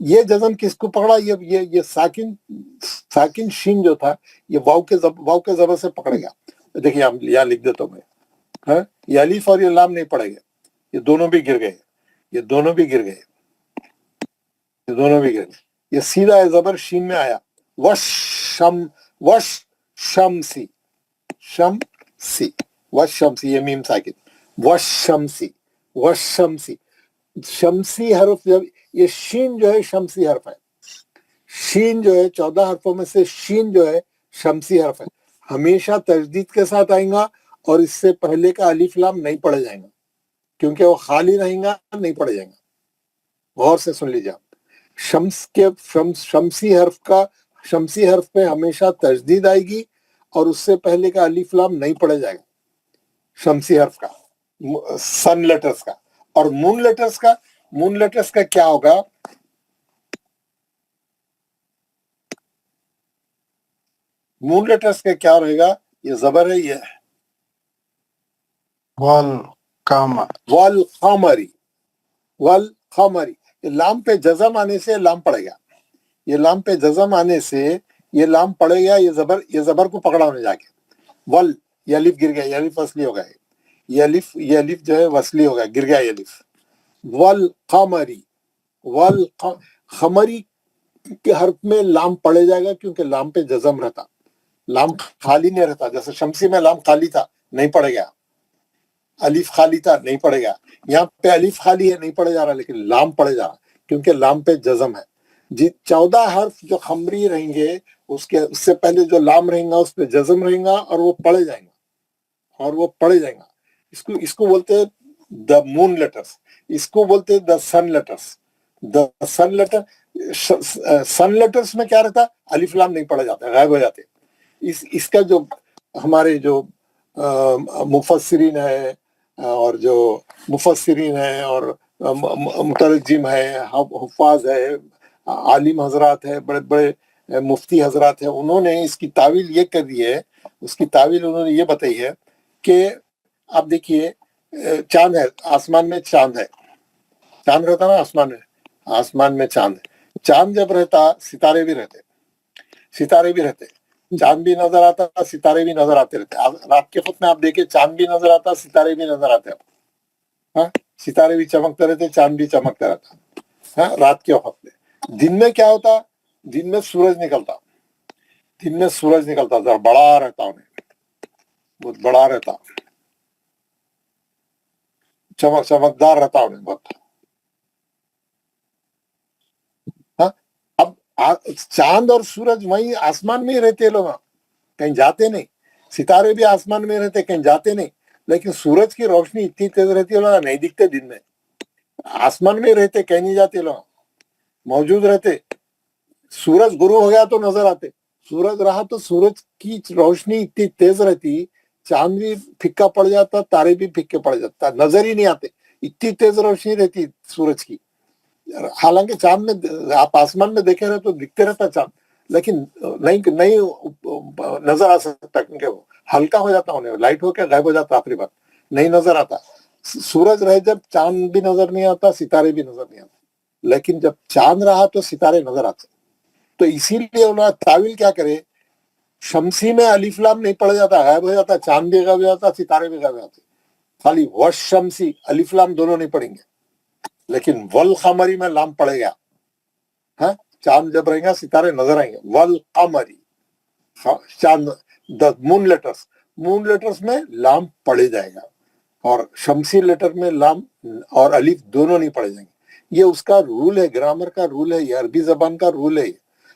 یہ جزم کس کو پکڑا؟ یہ ساکن شین جو تھا یہ واو کے زبر سے پکڑ گیا. دیکھیے یہاں لکھ دیتا ہوں میں. ہاں یہ الف اور یہ لام نہیں پڑے گا، یہ دونوں بھی گر گئے، یہ دونوں بھی گر گئے، یہ دونوں بھی گر گئے. یہ سیدھا زبر شین میں آیا. وش شمسی، شمسی، وش شمسی، یہ میم ساکن. وش شمسی، وش شمسی. شمسی حرف جب یہ شین جو ہے شمسی حرف ہے. شین جو ہے 14 حرفوں میں سے شین جو ہے شمسی حرف ہے. ہمیشہ تجدید کے ساتھ آئیں گا اور اس سے پہلے کا الف لام نہیں پڑھا جائیں گا کیونکہ وہ خالی رہیں گا، نہیں پڑھا جائیں گا. غور سے سن لیجیے آپ. شمسی حرف پہ ہمیشہ تجدید آئے گی اور اس سے پہلے کا الف لام نہیں پڑھا جائے گا شمسی حرف کا، سن لیٹرز کا. اور مون لیٹرز کا کیا ہوگا؟ مون لیٹرز کا کیا رہے گا؟ یہ زبر ہے، یہ والقمری، والقمری. یہ لام پہ جزم آنے سے لام پڑے گا، یہ لام پہ جزم آنے سے یہ لام پڑے گا، یہ زبر کو پکڑا ہونے جا کے. ول، یہ الف گر گیا، یہ الف وصلی ہو گیا، یہ الف جو ہے وصلی ہو گیا، گر گیا یہ الف. والقمری، والقمری کے حرف میں لام پڑے جائے گا کیونکہ لام پہ جزم رہتا، لام خالی نہیں رہتا. جیسے شمسی میں لام خالی تھا، نہیں پڑے گا. الف خالی تھا، نہیں پڑے گا. یہاں پہ الف خالی ہے، نہیں پڑے جا رہا، لیکن لام پڑے جا رہا کیونکہ لام پہ جزم ہے. 14 حرف جو خمری رہیں گے اس سے پہلے جو لام رہیں گا اس پہ جزم رہیں گا اور وہ پڑھے جائیں گا. اس کو بولتے ہیں دا مون لیٹرز، اس کو بولتے ہیں دا سن لیٹرز. دا سن لیٹر، سن لیٹرز میں کیا رہتا؟ الف لام نہیں پڑھا جاتا، غائب ہو جاتے. اس کا جو ہمارے جو مفسرین ہے اور مترجم ہے، حفاظ ہے، عالم حضرات ہے، بڑے بڑے مفتی حضرات ہیں، انہوں نے اس کی تعویل یہ کر دی ہے، اس کی تعویل انہوں نے یہ بتائی ہے کہ آپ دیکھیے چاند ہے، آسمان میں چاند ہے، چاند رہتا نا آسمان میں چاند ہے. چاند جب رہتا ستارے بھی رہتے، چاند بھی نظر آتا، ستارے بھی نظر آتے رہتے. رات کے وقت میں آپ دیکھیں چاند بھی نظر آتا، ستارے بھی نظر آتے. ہاں، ستارے بھی چمکتے رہتے، چاند بھی چمکتا رہتا. ہاں، رات کے وقت میں. دن میں کیا ہوتا؟ دن میں سورج نکلتا ذرا بڑا رہتا، بہت بڑا رہتا، چمکدار رہتا انہیں بہت. ہاں، اب چاند اور سورج وہیں آسمان میں ہی رہتے لوگ، کہیں جاتے نہیں. ستارے بھی آسمان میں رہتے، کہیں جاتے نہیں. لیکن سورج کی روشنی اتنی تیز رہتی ہے لوگ نہیں دکھتے دن میں، آسمان میں رہتے، کہیں نہیں جاتے لوگ، موجود رہتے. سورج غروب ہو گیا تو نظر آتے، سورج رہا تو سورج کی روشنی اتنی تیز رہتی، چاند بھی پھکا پڑ جاتا، تارے بھی پھکے پڑ جاتا، نظر ہی نہیں آتے، اتنی تیز روشنی رہتی سورج کی. حالانکہ چاند میں آپ آسمان میں دیکھے رہے تو دکھتے رہتا چاند، لیکن نہیں نظر آ سکتا کیونکہ وہ ہلکا ہو جاتا، انہیں لائٹ ہو کے غائب ہو جاتا، آخری بات نہیں نظر آتا. سورج رہے جب چاند بھی نظر نہیں آتا، ستارے بھی نظر نہیں آتے. لیکن جب چاند رہا تو ستارے نظر آتے. تو اسی لیے انہوں نے تعویل کیا کرے، شمسی میں الف لام نہیں پڑا جاتا، غائب ہو جاتا، چاند بھی غائب ہو جاتا، ستارے بھی غائب ہو جاتے. خالی وش شمسی، الف لام دونوں نہیں پڑیں گے، لیکن والقمری میں لام پڑے گا. ہاں، چاند جب رہیں گا ستارے نظر آئیں گے. والقمری، چاند، مون لیٹرز میں لام پڑے جائے گا، اور شمسی لیٹر میں لام اور الف دونوں نہیں پڑے جائیں گے. یہ اس کا رول ہے، گرامر کا رول ہے، یہ عربی زبان کا رول ہے.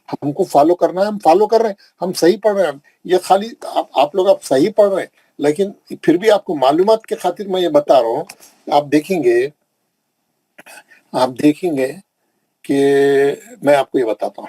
ہم کو فالو کرنا ہے، ہم فالو کر رہے ہیں، ہم صحیح پڑھ رہے ہیں. یہ خالی آپ لوگ اب صحیح پڑھ رہے ہیں، لیکن پھر بھی آپ کو معلومات کے خاطر میں یہ بتا رہا ہوں. آپ دیکھیں گے کہ میں آپ کو یہ بتاتا ہوں.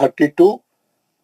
32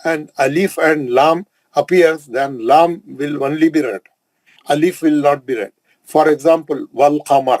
and alif and lam appears, then lam will only be read, alif will not be read. For example, wal qamar,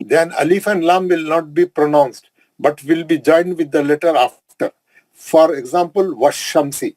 then alif and lam will not be pronounced, but will be joined with the letter after. For example, wash shamsi,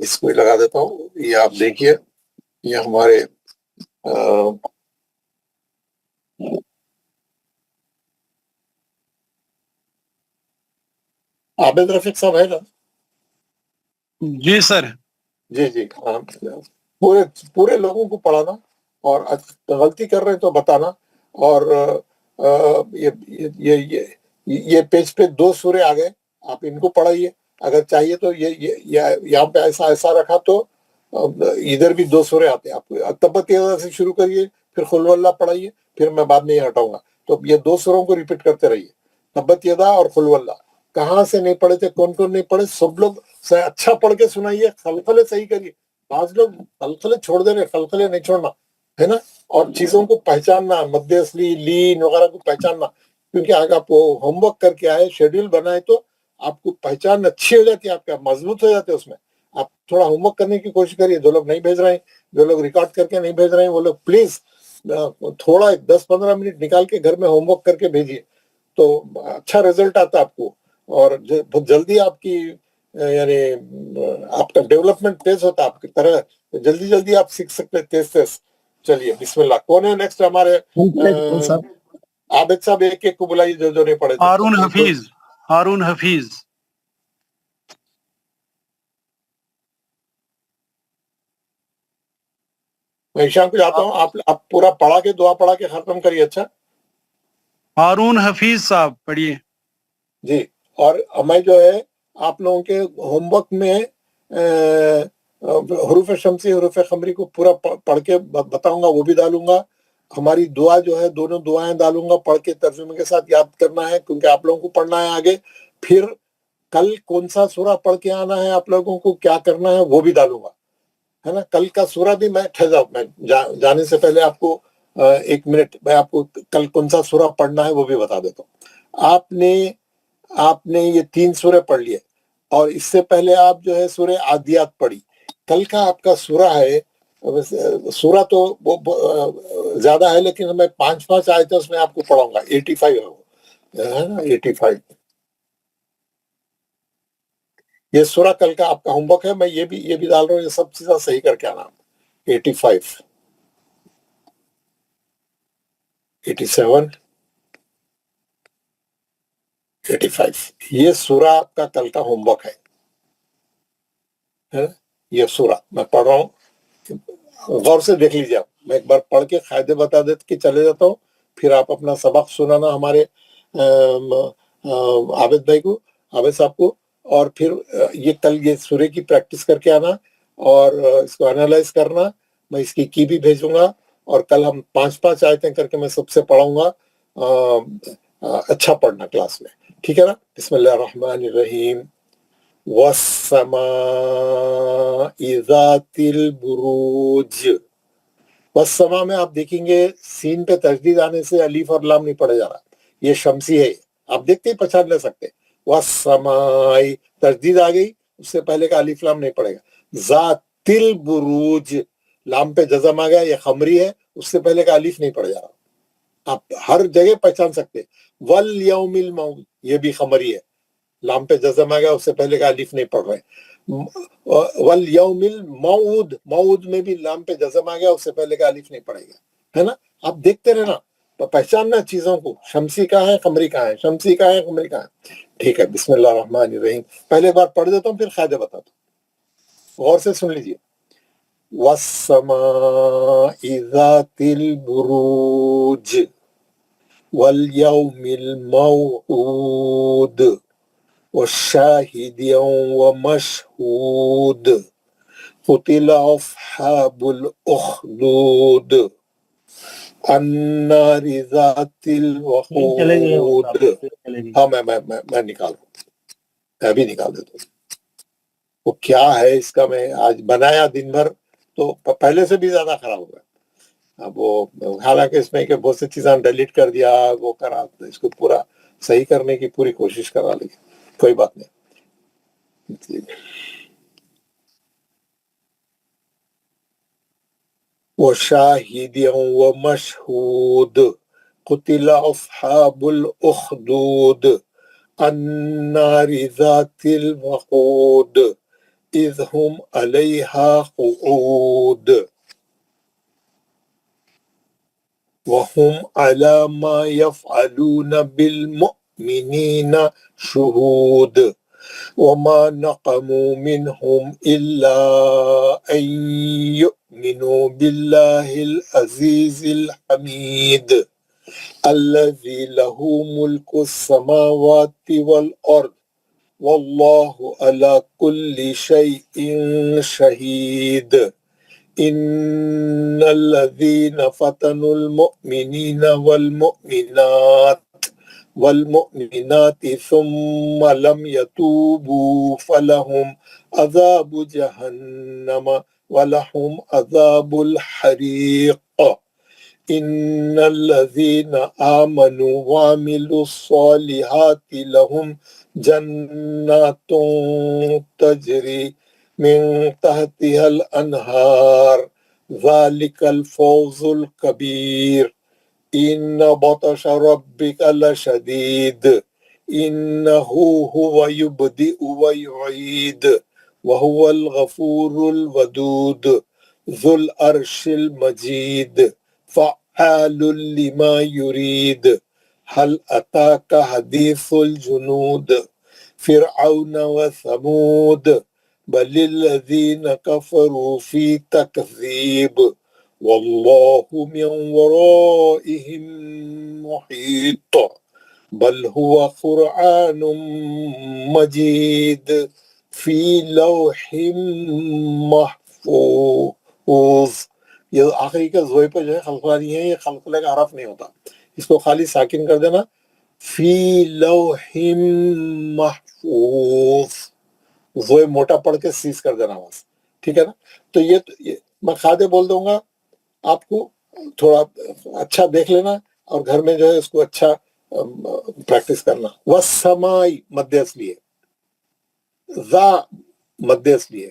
اس کو لگا دیتا ہوں. یہ آپ دیکھیے یہ ہمارے عابد رفیق صاحب ہے نا؟ جی سر. جی ہاں. پورے لوگوں کو پڑھانا اور غلطی کر رہے ہیں تو بتانا. اور یہ پیج پہ 2 سورے آ گئے, آپ ان کو پڑھائیے. اگر چاہیے تو یہاں پہ ایسا رکھا تو ادھر بھی 2 سورے آتے ہیں. آپ تبت یدا سے شروع کریے, پھر قل واللہ پڑھائیے, پھر میں بعد میں یہ ہٹاؤں گا. تو یہ 2 سوروں کو ریپیٹ کرتے رہیے, تبت یدا اور قل واللہ. کہاں سے نہیں پڑھے تھے, کون نہیں پڑھے, سب لوگ اچھا پڑھ کے سنائیے. خلخلے صحیح کریے. بعض لوگ خلخلے چھوڑ دے رہے, خلخلے نہیں چھوڑنا ہے نا. اور چیزوں کو پہچاننا, مد اصلی, لین وغیرہ کو پہچاننا. کیونکہ اگر آپ ہوم ورک کر کے آئے, شیڈیول بنائے, تو آپ کو پہچان اچھی ہو جاتی ہے, آپ کا مضبوط ہو جاتے اس میں. آپ تھوڑا ہوم ورک کرنے کی کوشش کریے. جو لوگ نہیں بھیج رہے ہیں, جو لوگ ریکارڈ کر کے نہیں بھیج رہے ہیں, وہ لوگ پلیز تھوڑا 10-15 منٹ نکال کے گھر میں ہوم ورک کر کے بھیجیے, تو اچھا رزلٹ آتا ہے آپ کو. اور بہت جلدی آپ کی یعنی آپ کا ڈیولپمنٹ تیز ہوتا ہے آپ کی طرح. جلدی آپ سیکھ سکتے تیز. چلیے بسم اللہ. کون ہے نیکسٹ ہمارے عابد صاحب؟ ایک کو بلائیے جو نہیں پڑھے تھے. ہارون حفیظ. میں ایشان کو جاتا ہوں, آپ پورا پڑھا کے دعا پڑھا کے ختم کریے. اچھا ہارون حفیظ صاحب پڑھیے. جی. اور میں جو ہے آپ لوگوں کے ہوم ورک میں حروف شمسی حروف قمری کو پورا پڑھ کے بتاؤں گا, وہ بھی ڈالوں گا. ہماری دعا جو ہے, دونوں دعائیں ڈالوں گا, پڑھ کے ترجمے کے ساتھ یاد کرنا ہے, کیونکہ آپ لوگوں کو پڑھنا ہے آگے. پھر کل کون سا سورہ پڑھ کے آنا ہے, آپ لوگوں کو کیا کرنا ہے, وہ بھی ڈالوں گا, ہے نا. کل کا سورہ بھی میں میں جانے سے پہلے آپ کو 1 منٹ میں آپ کو کل کون سا سورہ پڑھنا ہے وہ بھی بتا دیتا ہوں. آپ نے یہ 3 سورے پڑھ لیے, اور اس سے پہلے آپ جو ہے سورہ عادیات پڑھی. کل کا آپ کا سورہ ہے, سورہ تو زیادہ ہے, لیکن میں 5 آیتیں اس میں آپ کو پڑھاؤں گا. 85 ہے نا, 85. یہ سورہ کل کا آپ کا ہوم ورک ہے. میں یہ بھی ڈال رہا ہوں, یہ سب چیزیں صحیح کر کے آنا. 85 87 85 یہ سورہ آپ کا کل کا ہوم ورک ہے. یہ سورہ میں پڑھ رہا ہوں, غور سے دیکھ لیجیے. آپ میں ایک بار پڑھ کے قاعدے بتا دیتے کہ چلے جاتا ہوں, پھر آپ اپنا سبق سنانا ہمارے عابد بھائی کو, عابد صاحب کو. اور پھر یہ کل یہ سورے کی پریکٹس کر کے آنا, اور اس کو انالائز کرنا. میں اس کی بھی بھیجوں گا, اور کل ہم 5 آیتیں کر کے میں سب سے پڑھاؤں گا. اچھا پڑھنا کلاس میں, ٹھیک ہے نا. بسم اللہ الرحمن الرحیم. والسماء ذات البروج. والسماء میں آپ دیکھیں گے سین پہ تشدید آنے سے الف اور لام نہیں پڑھا جا رہا, یہ شمسی ہے. آپ دیکھتے ہی پہچان لے سکتے. والسماء تشدید آ گئی, اس سے پہلے کا الف لام نہیں پڑے گا. ذات البروج لام پہ جزم آ گیا, یہ خمری ہے, اس سے پہلے کا الف نہیں پڑ جا رہا. آپ ہر جگہ پہچان سکتے. والیوم الموعود یہ بھی خمری ہے, لام پہ جزم آ گیا, اس سے پہلے کا الف نہیں پڑھ رہے. والیوم الموعود موعود میں بھی لام پہ جزم آ گیا, اس سے پہلے کا الف نہیں پڑے گا, ہے نا. آپ دیکھتے رہنا, پہچاننا چیزوں کو. شمسی کا ہے, قمری کا ہے, شمسی کا ہے, قمری کا ہے. ٹھیک ہے, بسم اللہ الرحمن الرحیم. پہلے بار پڑھ دیتا ہوں, پھر قاعدے بتاتا ہوں, غور سے سن لیجیے. والسماء ذات البروج والیوم الموعود والشاهد ومشهود قتل أصحاب الأخدود النار ذات الوقود. ہاں میں نکال رہا ہوں, ابھی نکال دیتا ہوں. وہ کیا ہے اس کا, میں آج بنایا دن بھر تو پہلے سے بھی زیادہ خراب ہو گیا. اب وہ حالانکہ اس میں کہ بہت سی چیزیں ڈیلیٹ کر دیا, وہ کرا, اس کو پورا صحیح کرنے کی پوری کوشش کرا, لیکن کوئی بات نہیں. وشاہد ومشہود قتل اصحاب الاخدود النار ذات الوقود. اذ ہم علیہا قعود وہم علی ما یفعلون بالمؤمنین شہود وما نقموا منهم إلا أن يؤمنوا بالله العزيز الحميد الذي له ملك السماوات والأرض والله على كل شيء شهيد إن الذين فتنوا المؤمنين والمؤمنات ثم لم يتوبوا فلهم عذاب جهنم ولهم عذاب الحريق إن الذين آمنوا وعملوا الصالحات لهم جنات تجري من تحتها الأنهار ذلك الفوز الكبير إن بطش ربك لشديد إنه هو يبدئ ويعيد وهو الغفور الودود ذو العرش المجيد فعال لما يريد هل أتاك حديث الجنود فرعون وثمود بل الذين كفروا في تكذيب والله من ورائهم محيط بل هو قرآن مجيد في لوح محفوظ. یہ آخری کا زوئے پہ جو ہے خلقلہ نہیں ہے، یہ خلقلہ کا حرف نہیں ہوتا، اس کو خالی ساکن کر دینا، فی لوح محفوظ، زوئے موٹا پڑھ کے سیز کر دینا بس، ٹھیک ہے نا. تو یہ میں خادے بول دوں گا، آپ کو تھوڑا اچھا دیکھ لینا اور گھر میں جو ہے اس کو اچھا پریکٹس کرنا. والسمائی مد اصلی ہے، ذا مد اصلی ہے،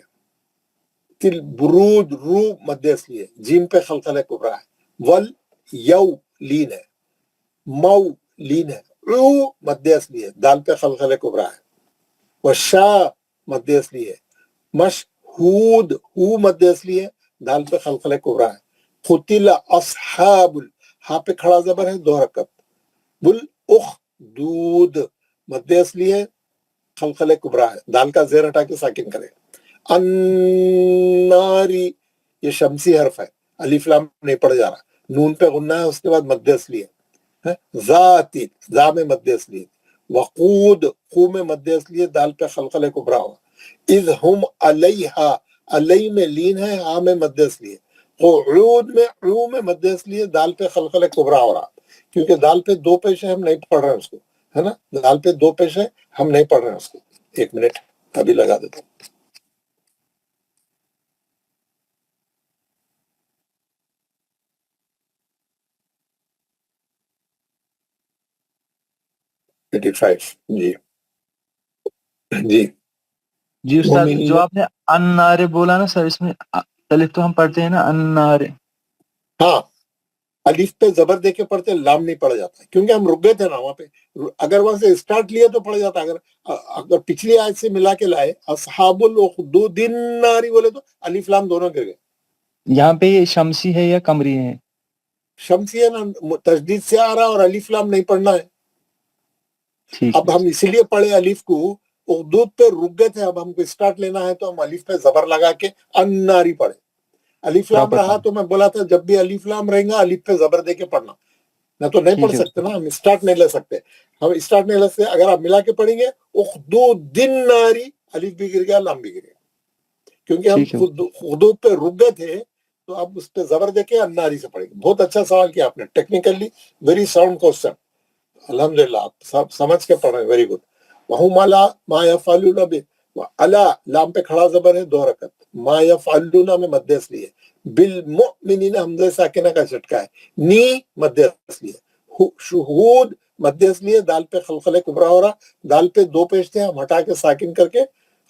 تل برود رو مد اصلی ہے، جیم پہ خلقلہ کبرا ہے، ول یو لین ہے، مو لین ہے، عو مد اصلی ہے، دال پہ خلقلہ کبرا ہے، وشا مد اصلی ہے، مشہود ہو مد اصلی ہے، دال پہ خلقلہ کبرا ہے، قتل اصحاب ہاں پہ کھڑا زبر ہے 2 حرکت، بالاخدود مد اصلی ہے، خلقلہ کبرا ہے، دال کا زیر ہٹا کے ساکن کرے. الناری یہ شمسی حرف ہے، الف لام نہیں پڑ جا رہا، نون پہ غنہ ہے، اس کے بعد مد اصلی ہے. ذاتی ذا میں مد اصلی ہے، وقود قو میں مد اصلی ہے، دال پہ خلقلہ کبرا ہوا. اذ ہم علیہا علی میں لین ہے، ہاں میں مد اصلی ہے. قعود میں عو میں مد اصلی ہے، دال پہ خلقلہ کبرا ہو رہا، کیونکہ دال پہ 2 پیش ہے، ہم نہیں پڑھ رہے ہیں اس کو، ہے نا، دال پہ 2 پیش ہے، ہم نہیں پڑھ رہے ہیں اس کو. 1 منٹ ابھی لگا دیتا ہوں. جی جی جی استاد، جو آپ نے انارے بولا نا سر، اس میں الف تو ہم پڑھتے ہیں نا انارے، ہاں الف پہ زبر دے کے پڑھتے، لام نہیں پڑھ جاتا کیونکہ ہم رک گئے تھے نا وہاں پہ. اگر وہاں سے اسٹارٹ لیا تو پڑھ جاتا، اگر پچھلی آیت سے ملا کے لائے اصحاب الاخدود الناری بولے تو الف لام دونوں گر گئے. یہاں پہ یہ شمسی ہے یا قمری ہے؟ شمسی ہے نا، تشدید سے آ رہا اور الف لام نہیں پڑھنا ہے. اب ہم اسی لیے پڑھے الف کو، اخدود پہ رک گئے تھے، اب ہم کو اسٹارٹ لینا ہے تو ہم الف پہ زبر لگا کے الناری پڑھے. الف لام رہا تو میں بولا تھا جب بھی الف لام رہیں گا الف پہ زبر دے کے پڑھنا، نہ تو نہیں پڑھ سکتے نا، ہم اسٹارٹ نہیں لے سکتے، اگر آپ ملا کے پڑھیں گے اخدود الناری، الف بھی گر گیا لام بھی گر گیا، کیونکہ ہم اخدود پہ رک گئے تھے تو اب اس پہ زبر دے کے الناری سے پڑھیں گے. بہت اچھا سوال کیا آپ نے، ٹیکنیکلی ویری ساؤنڈ کوسچن، الحمدللہ آپ سب سمجھ کے پڑھ رہے ہیں، ویری گڈ. وَهُمْ عَلَى مَا يَفْعَلُونَ عَلَى لام پہ کھڑا زبر ہے 2 حرکت، ما يفعلون میں مد اصلی ہے، بالمؤمنین حمزہ ساکنہ کا جھٹکا ہے، نی مد اصلی ہے، شہود مد اصلی ہے، دال پہ خلقلہ کبرا ہو رہا، دال پہ 2 پیش تھے، ہم ہٹا کے ساکن کر کے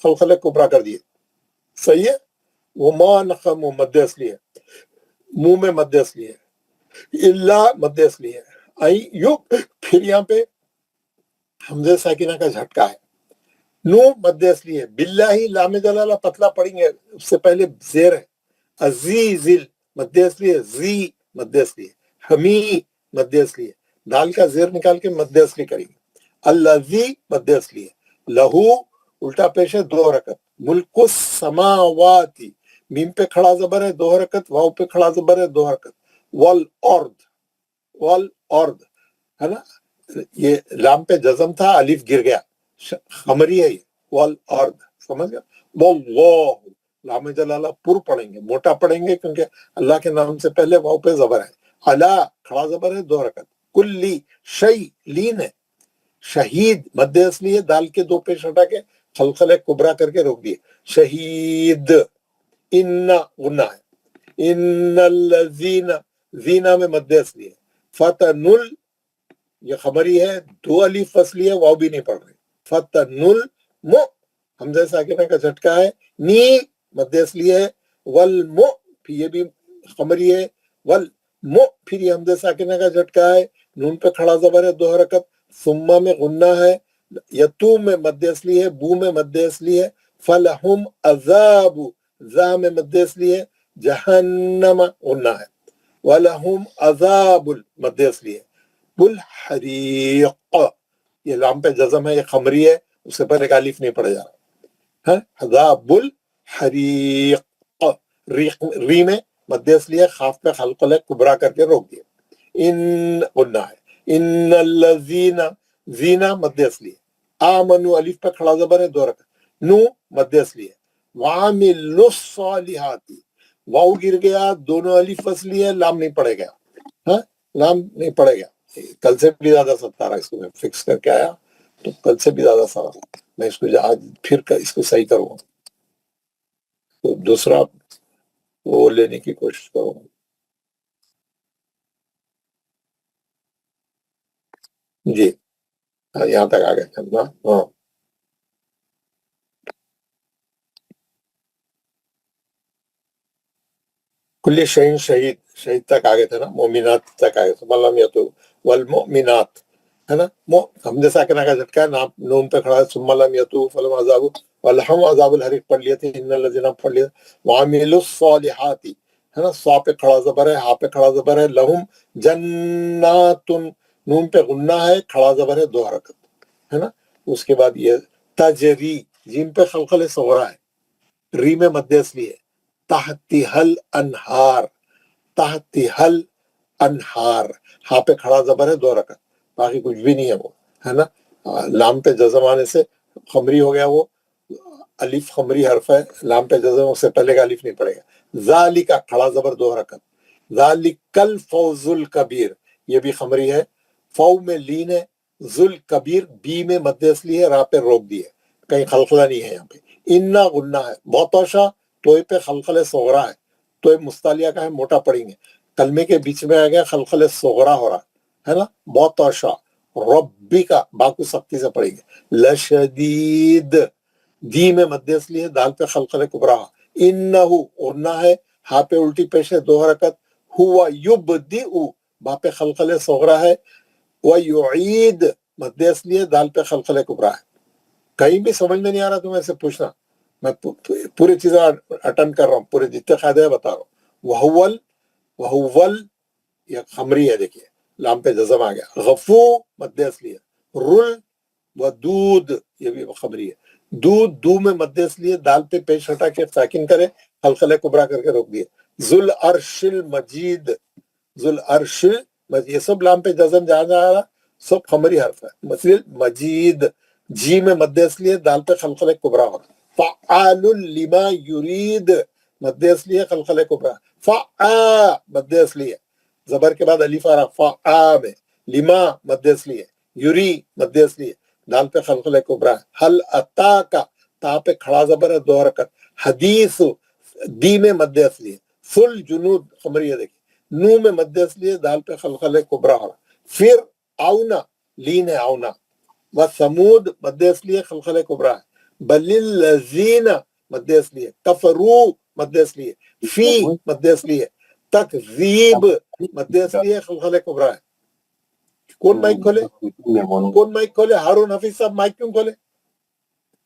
خلقلہ کبرا کر دیے. صحیح ہے. وما نقم مد اصلی ہے، منہ میں مد اصلی ہے، اللہ مد اصلی ہے، پھر یہاں پہ حمزہ ساکنہ کا جھٹکا ہے. نو مد اصلی ہے، باللہ لام جلالہ پتلا پڑھیں گے، اس سے پہلے زیر ہے، عزیزل مد اصلی ہے، زی مد اصلی ہے، حمی مد اصلی ہے، دال کا زیر نکال کے مد اصلی کریں گے، الذی مد اصلی ہے، لہو الٹا پیش ہے 2 حرکت، ملک السماواتی میم پہ کھڑا زبر ہے 2 حرکت، واو پہ کھڑا زبر ہے 2 حرکت، والارض ہے نا، یہ لام پہ جزم تھا، الف گر گیا، خمری ہے یہ، والارض سمجھ گیا، واللہ لام جلالہ پر پڑھیں گے، موٹا پڑھیں گے کیونکہ اللہ کے نام سے پہلے واو پہ زبر ہے، علا کھڑا زبر ہے 2 حرکت، کلی شی لین ہے، شہید مد اصلی ہے، دال کے 2 پیش ہٹا کے خلخلہ کبرا کر کے روک دیے، شہید، ان غنہ ہے، ان الذین زینا میں مد اصلی ہے، فتنل یہ خبری ہے، 2 الف اصلی ہے، واو بھی نہیں پڑھ رہے، فتنل مو حمزہ ساکنہ کا جھٹکا ہے، نی مد اصلی ہے، والمو پھر یہ بھی خبری ہے، والمو پھر یہ حمزہ ساکنہ کا جھٹکا ہے، نون پہ کھڑا زبر ہے 2 حرکت، ثم میں غنہ ہے، یتو میں مد اصلی ہے، بو میں مد اصلی ہے، فلہم عذاب زا میں مد اصلی ہے، جہنم غنہ ہے، وَلَهُمْ عَذَابُ مد اصلی ہے، الحریق یہ لام پہ جزم ہے، یہ خمری ہے، اس سے پہلے الف نہیں پڑھا جا رہا، عذاب الحریق، ری میں مد اصلی ہے، خاف پہ خلقلہ کبرا کر کے روک دیا، ان غنہ ہے، ان الذین زینا مد اصلی ہے، آمنو الف پہ کھڑا زبر ہے 2 رکعت، نو مد اصلی ہے، وعاملوا الصالحات واو گر گیا، دونوں الف اصلی ہے، لام نہیں پڑے گا، ہاں لام نہیں پڑے گا، کل سے بھی زیادہ ستارہ اس کو میں فکس کر کے آیا، تو کل سے بھی زیادہ سارا میں اس کو آج پھر اس کو صحیح کروں گا، تو دوسرا وہ لینے کی کوشش کروں گا، جی ہاں یہاں تک آ گئے تھے نا، ہاں کل شہین شہید، شہید تک آگے تھے نا، مومنات تک آگے تھے، ملم یتو والمؤمنات ہے نا، حمزہ ساکنہ کا جھٹکا ہے، نون پہ کھڑا ہے، ثم لم یتو فلم عذاب والہم عذاب الحریق پڑھ لیے تھے، ان الذین پڑھ لیے، وعاملوا الصالحات ہے نا، صا پہ کھڑا زبر ہے، ہا پہ کھڑا زبر ہے، لہم جنات نون پہ غنہ ہے، کھڑا زبر ہے 2 حرکت ہے نا، اس کے بعد یہ تجری جیم پہ خلخل صغرا ہے، ری میں مد اصلی ہے، تحتہل انہار، تحتہل انہار، ہاں پہ کھڑا زبر ہے 2 رکعت، باقی کچھ بھی نہیں ہے وہ ہے نا، لام پہ جزم آنے سے خمری ہو گیا، وہ الف خمری حرف ہے، لام پہ جزم اس سے پہلے کا الف نہیں پڑے گا، ذالکا کھڑا زبر 2 رکعت، ذالک الفوز الکبیر یہ بھی خمری ہے، فو میں لین ہے، ذل کبیر بی میں مد اصلی ہے، راہ پہ روک دی ہے، کہیں خلخلہ نہیں ہے یہاں پہ، انا غنہ ہے، بہتوشا توئے پہ خلخل صغرا ہے، توئے مستعلیہ کا ہے، موٹا پڑیں گے، کلمے کے بیچ میں آ گیا خلخل صغرا ہو رہا ہے نا، بہتوشا ربی کا باقو سختی سے پڑیں گے، لشدید دی میں مد اصلی ہے، دال پہ خلخل کبرا، انہو غنہ ہے، ہا پہ الٹی پیش ہے 2 حرکت، ہوا یبدئ با پہ خلخل صغرا ہے، وَيُعِيد مد اصلی ہے، دال پہ خلخل کبرا ہے، کہیں بھی سمجھ میں نہیں آ رہا تو میں سے پوچھنا، میں پوری چیزیں اٹینڈ کر رہا ہوں، پورے جتنے قاعدے ہیں بتا رہا ہوں، وہول یہ خمری ہے، دیکھیے لام پہ جزم آ گیا، غفو مد اصلی ہے، رل ودود یہ بھی خمری ہے، دود دو میں مد اصلی ہے، دال پہ پیش ہٹا کے ساکن کرے، خلخل کبرا کر کے روک دیے، ذل عرش المجید، ذل عرش یہ سب لام پہ جزم جہاں جا رہا سب خمری حرف ہے، مثل مجید جی میں مد اصلی ہے، دال پہ خلخل کبرا ہو رہا، فعال لما یرید مد اصلی ہے، خلخل کبرا، فعا مد اصلی ہے، زبر کے بعد الف آ رہا، فعا میں، لما مد اصلی ہے، یری مد اصلی ہے، دال پہ خلخل کبرا، حل اتا کا تا پہ کھڑا زبر ہے 2 حرکت، حدیث دی میں مد اصلی ہے، فل جنود خمری ہے، دیکھیں نو میں مد اصلی ہے، دال پہ خلخل کبرا ہو رہا، پھر آؤنا لین ہے، آؤنا وثمود مد اصلی ہے، خلخل کبرا ہے، بل الذین مد اصلی ہے، کفرو مد اصلی ہے، فی مد اصلی ہے، تکذیب مد اصلی ہے، خلخل کبرا ہے، کون مائک کھولے، کون مائک کھولے، ہارون حفیظ صاحب مائک کیوں کھولے،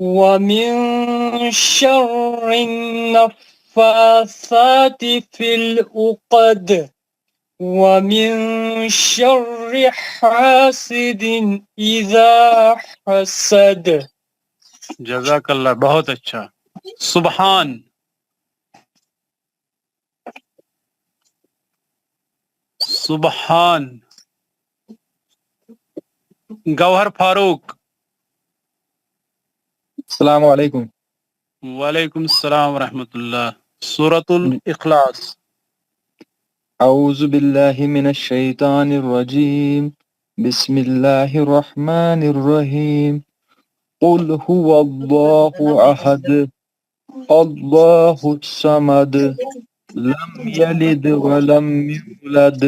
ومن شر النفاثات في العقد ومن شر حاسد إذا حسد. جزاک اللہ، بہت اچھا. سبحان. سبحان. گوہر فاروق. السلام علیکم. وعلیکم السلام ورحمۃ اللہ. سورۃ الاخلاص. اعوذ باللہ من الشیطان الرجیم. بسم اللہ الرحمن الرحیم. قل هو اللہ احد اللہ الصمد لم یلد ولم یولد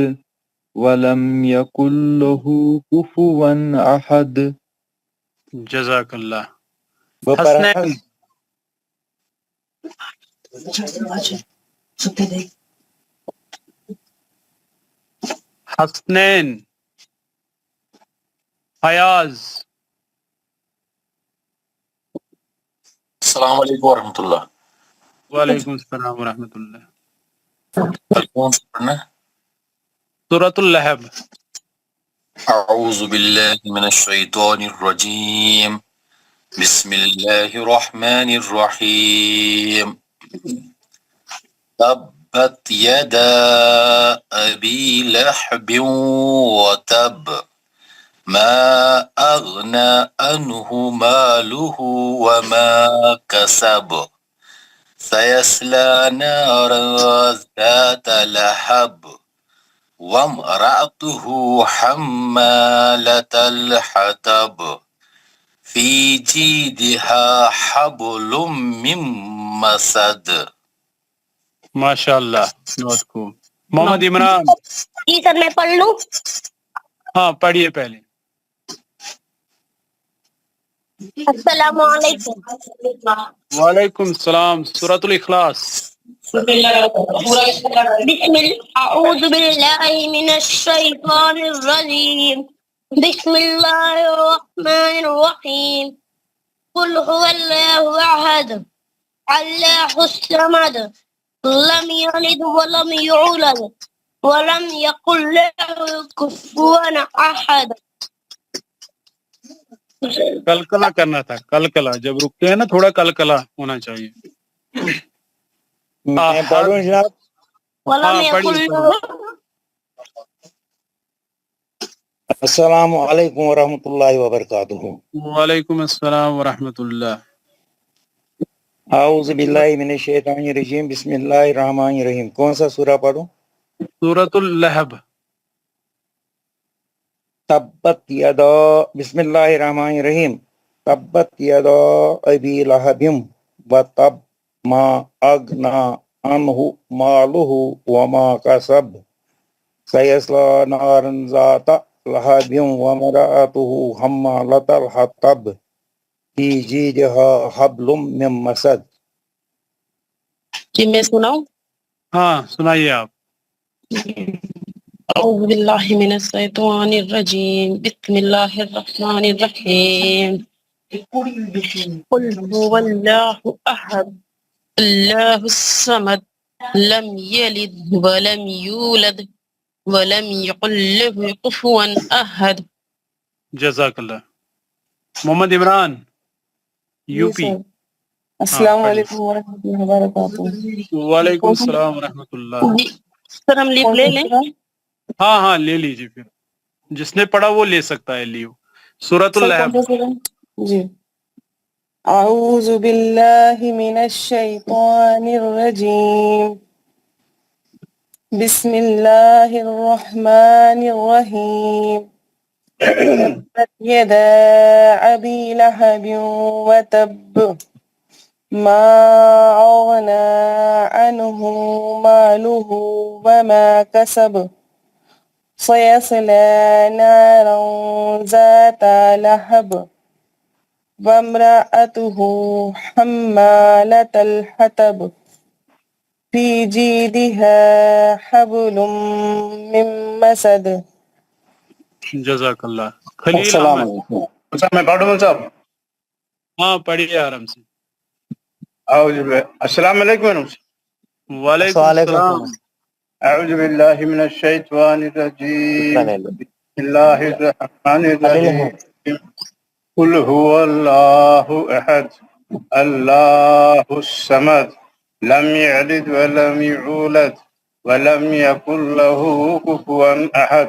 ولم یکن له کفوا احد. جزاک اللہ. وہ حسنین. حسنین. فیاض. السلام علیکم ورحمۃ اللہ. وعلیکم السلام ورحمۃ اللہ. کون سا پڑھنا ہے؟ سورۃ اللہب. اعوذ باللہ من الشیطان الرجیم بسم اللہ الرحمن الرحیم. تبت یدا ابی لہب وتب ما اغنى عنه ماله وما كسب سيصلى نارا ذات لهب وامرأته حمالة الحطب في جيدها حبل من مسد. ماشاء اللہ. بہت خوب. محمد عمران. جی سر میں پڑھ لوں. ہاں پڑھیے پہلے. السلام علیکم. وعلیکم السلام. سورۃ الاخلاص. اعوذ باللہ من الشیطان الرجیم بسم اللہ الرحمن الرحیم. قل هو اللہ احد اللہ الصمد لم یلد ولم یولد ولم یکن له کفوا احد. کلکلا کرنا تھا. کلکلا جب رکتے ہیں نا تھوڑا کلکلا ہونا چاہیے. میں پڑھوں جناب؟ ولم ہاں یکن پڑھیے. له. السلام علیکم ورحمۃ اللہ وبرکاتہ. وعلیکم السلام ورحمۃ اللہ. اعوذ باللہ من الشیطان الرجیم بسم اللہ الرحمن الرحیم. کون سا سورہ پڑھوں؟ سورۃ اللہب. تبت یدا. بسم اللہ الرحمن الرحیم. تبت یدا ابی لہب وتب ما اغنى عنه ماله وما كسب سيصلى نارا ذات لهب وامرأته حمالة الحطب في جيدها حبل من مسد. جی میں سناؤں؟ ہاں سنائیے آپ. اعوذ باللہ من الشیطان الرجیم بسم اللہ الرحمن الرحیم. قل هو اللہ احد اللہ الصمد لم یلد ولم یولد ولم یکن له کفوا احد. جزاک اللہ. محمد عمران یو پی. السلام علیکم ورحمۃ اللہ وبرکاتہ. وعلیکم السلام ورحمۃ اللہ. جی سر ہم لیو لے لیں؟ ہاں ہاں لے لیجیے. پھر جس نے پڑھا وہ لے سکتا ہے لیو. سورۃ اللہب. جی اعوذ باللہ من الشیطان الرجیم بسم اللہ الرحمن الرحیم. تبت یدا ابی لہب وتب ما اغنى عنه ماله وما كسب سيصلى نارا ذات لهب وامرأته حمالة الحطب في جيدها حبل من مسد. جزاک اللہ. خلیل السلام احمد. علیکم. اچھا میں پڑھوں صاحب؟ ہاں پڑھیے آرام سے. السلام علیکم. وعلیکم وعلیکم السلام. اعوذ باللہ من الشیطان الرجیم. بسم اللہ الرحمن الرحیم. قل هو اللہ احد اللہ الصمد لم یلد ولم یولد ولم یکن له کفوا احد.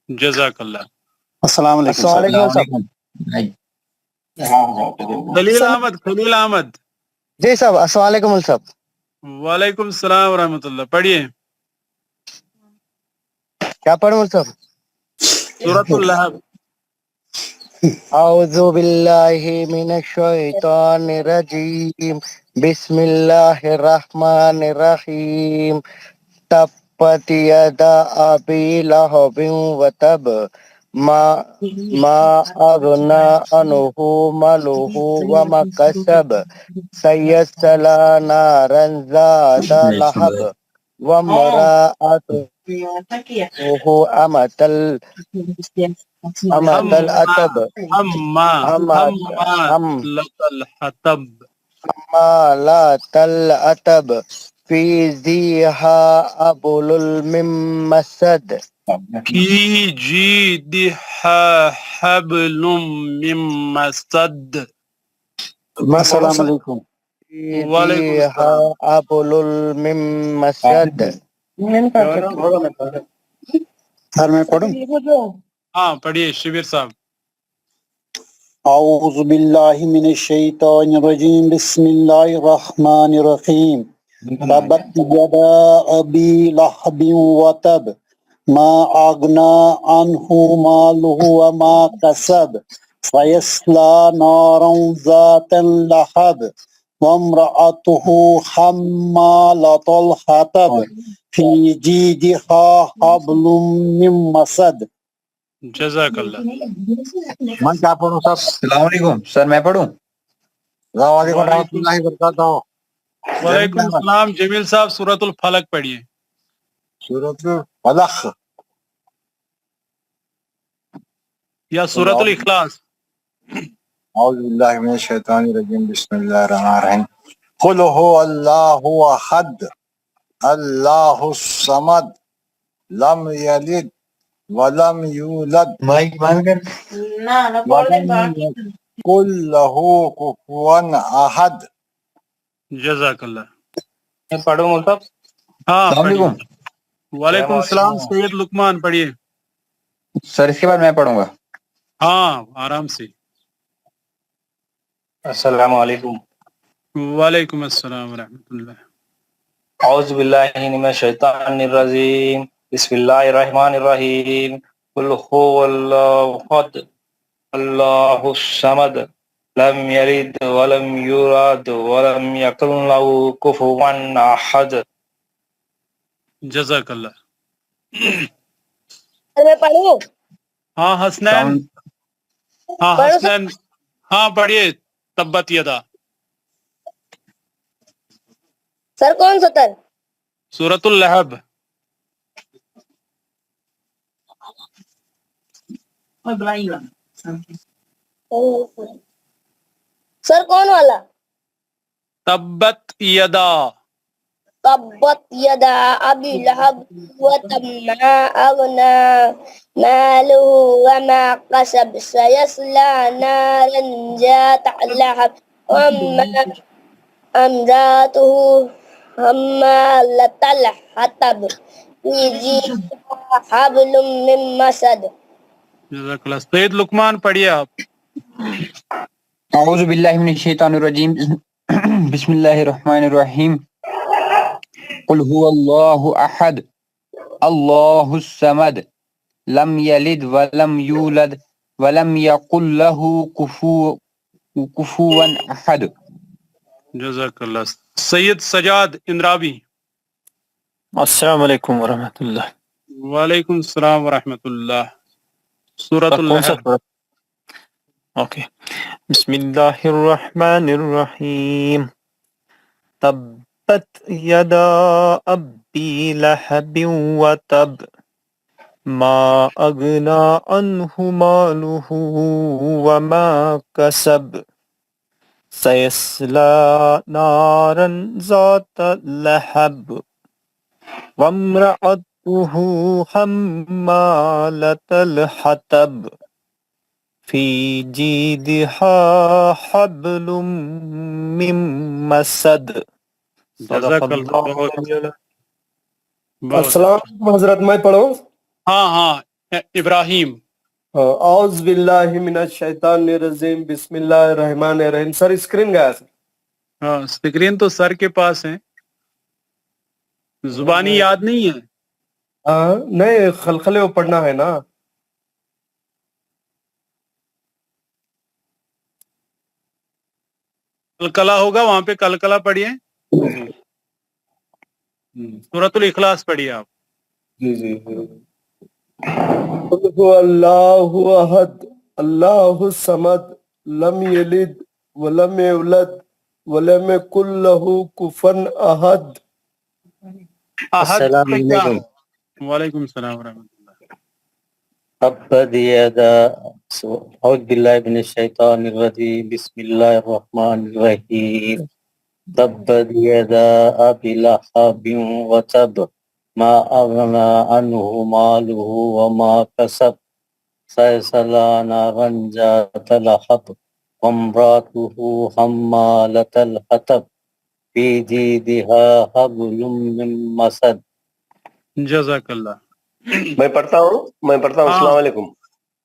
جزاک اللہ. السلام علیکم السلام سر. علیکم صاحب. خلیل احمد. خلیل احمد. جی صاحب السلام علیکم صاحب. وعلیکم السلام ورحمۃ اللہ. پڑھیے. کیا پڑھوں صاحب؟ سورۃ اللہب. اعوذ باللہ من الشیطان الرجیم بسم اللہ الرحمن الرحیم تبت یدا ابی لہب وتب ما اغنى عنه ماله وما كسب سيصلى نارا ذات لهب وامرأته أمة الأتب الحطب. حمالة الأتب في جيدها حبل من مسد فی جیدہا حبل من مسد. السلام علیکم. وعلیکم السلام. حبل من مسد. سر میں پڑھوں؟ ہاں پڑھیے شبیر صاحب. اعوذ باللہ من الشیطان الرجیم بسم اللہ الرحمن الرحیم تبت یدا ابی لہب وتب ما اغنى عنه ماله وما كسب سيصلى نارا ذات لهب وامرأته حمالة الحطب في جيدها حبل من مسد. جزاک اللہ. میں کیا پڑھوں صاحب؟ السلام علیکم سر. میں پڑھوں؟ السلام علیکم ورحمۃ اللہ وبرکاتہ. وعلیکم السلام. جمیل صاحب سورۃ الفلق پڑھیے. سورۃ الفلق یا سورۃ الاخلاص. اعوذ باللہ من الشیطان الرجیم بسم اللہ الرحمن الرحیم قل هو اللہ احد اللہ الصمد لم یلد ولم یولد مائک بند کر. ولم یکن لہ کفوا احد. جزاک اللہ. میں پڑھوں مول صاحب؟ ہاں السلام پڑھیے. علیکم وعلیکم السلام. سید لقمان پڑھیے. سر. اس کے بعد میں پڑھوں گا. ہاں آرام سے. السلام علیکم. وعلیکم السلام ورحمۃ اللہ. اعوذ باللہ من الشیطان الرجیم بسم اللہ الرحمن الرحیم قل هو اللہ احد اللہ الصمد لم یلد ولم یولد ولم یکن له کفوا احد. جزاک اللہ. میں پڑھوں؟ ہاں حسنین. ہاں حسنین. ہاں پڑھیے تبت یدا. سر کون سا تر؟ سورۃ اللہب. سر کون والا؟ تبت یدا. تبت یدا ابی لہب وتب ما اغنى ماله وما كسب سيصلى نارا ذات لهب وامرأته حمالة الحطب في جيدها حبل من مسد. جزاک اللہ. سید لقمان پڑھیے آپ. اعوذ باللہ من الشیطان الرجیم بسم اللہ الرحمن الرحیم قل هو اللہ احد اللہ الصمد لم یلد ولم یولد ولم یکن له کفوا احد. جزاک اللہ. سید سجاد اندرابی. السلام علیکم ورحمۃ اللہ. وعلیکم السلام ورحمۃ اللہ. سورۃ اللہب. اوکے. بسم اللہ الرحمن الرحیم تبت یدا ابی لہب وتب ما أغنى عنه ماله وما كسب سيصلى نارا ذات لهب وامرأته حمالة الحطب في جيدها حبل من مسد صدق جزاک اللہ اللہ بہت العلی العظیم۔ بہت السلام علیکم حضرت، میں پڑھوں؟ ہاں ہاں ابراہیم اعوذ باللہ من الشیطان الرجیم، بسم اللہ الرحمن الرحیم۔ سر اسکرین گیا سر؟ ہاں اسکرین تو سر کے پاس ہے، زبانی یاد نہیں ہے۔ ہاں نہیں، خلخلے وہ پڑھنا ہے نا۔ کلکلا ہوگا وہاں پہ، کلکلا پڑھیے، سورۃ الاخلاص پڑھیے آپ۔ جی جی قل هو اللہ احد اللہ الصمد لم یلد ولم یولد ولم یکن له کفوا احد۔ احد السلام کا کیا علیکم۔ ہے؟ وعلیکم السلام ورحمۃ اللہ۔ تبت یدا، اعوذ باللہ من الشیطان الرجیم، بسم اللہ الرحمن الرحیم۔ تبت یدا ابی لہب وتب، ما اغنى عنه ماله وما كسب سيصلى نارا ذات لهب وامرأته حمالة الحطب في جيدها حبل من مسد۔ جزاک اللہ۔ میں پڑھتا ہوں السلام علیکم۔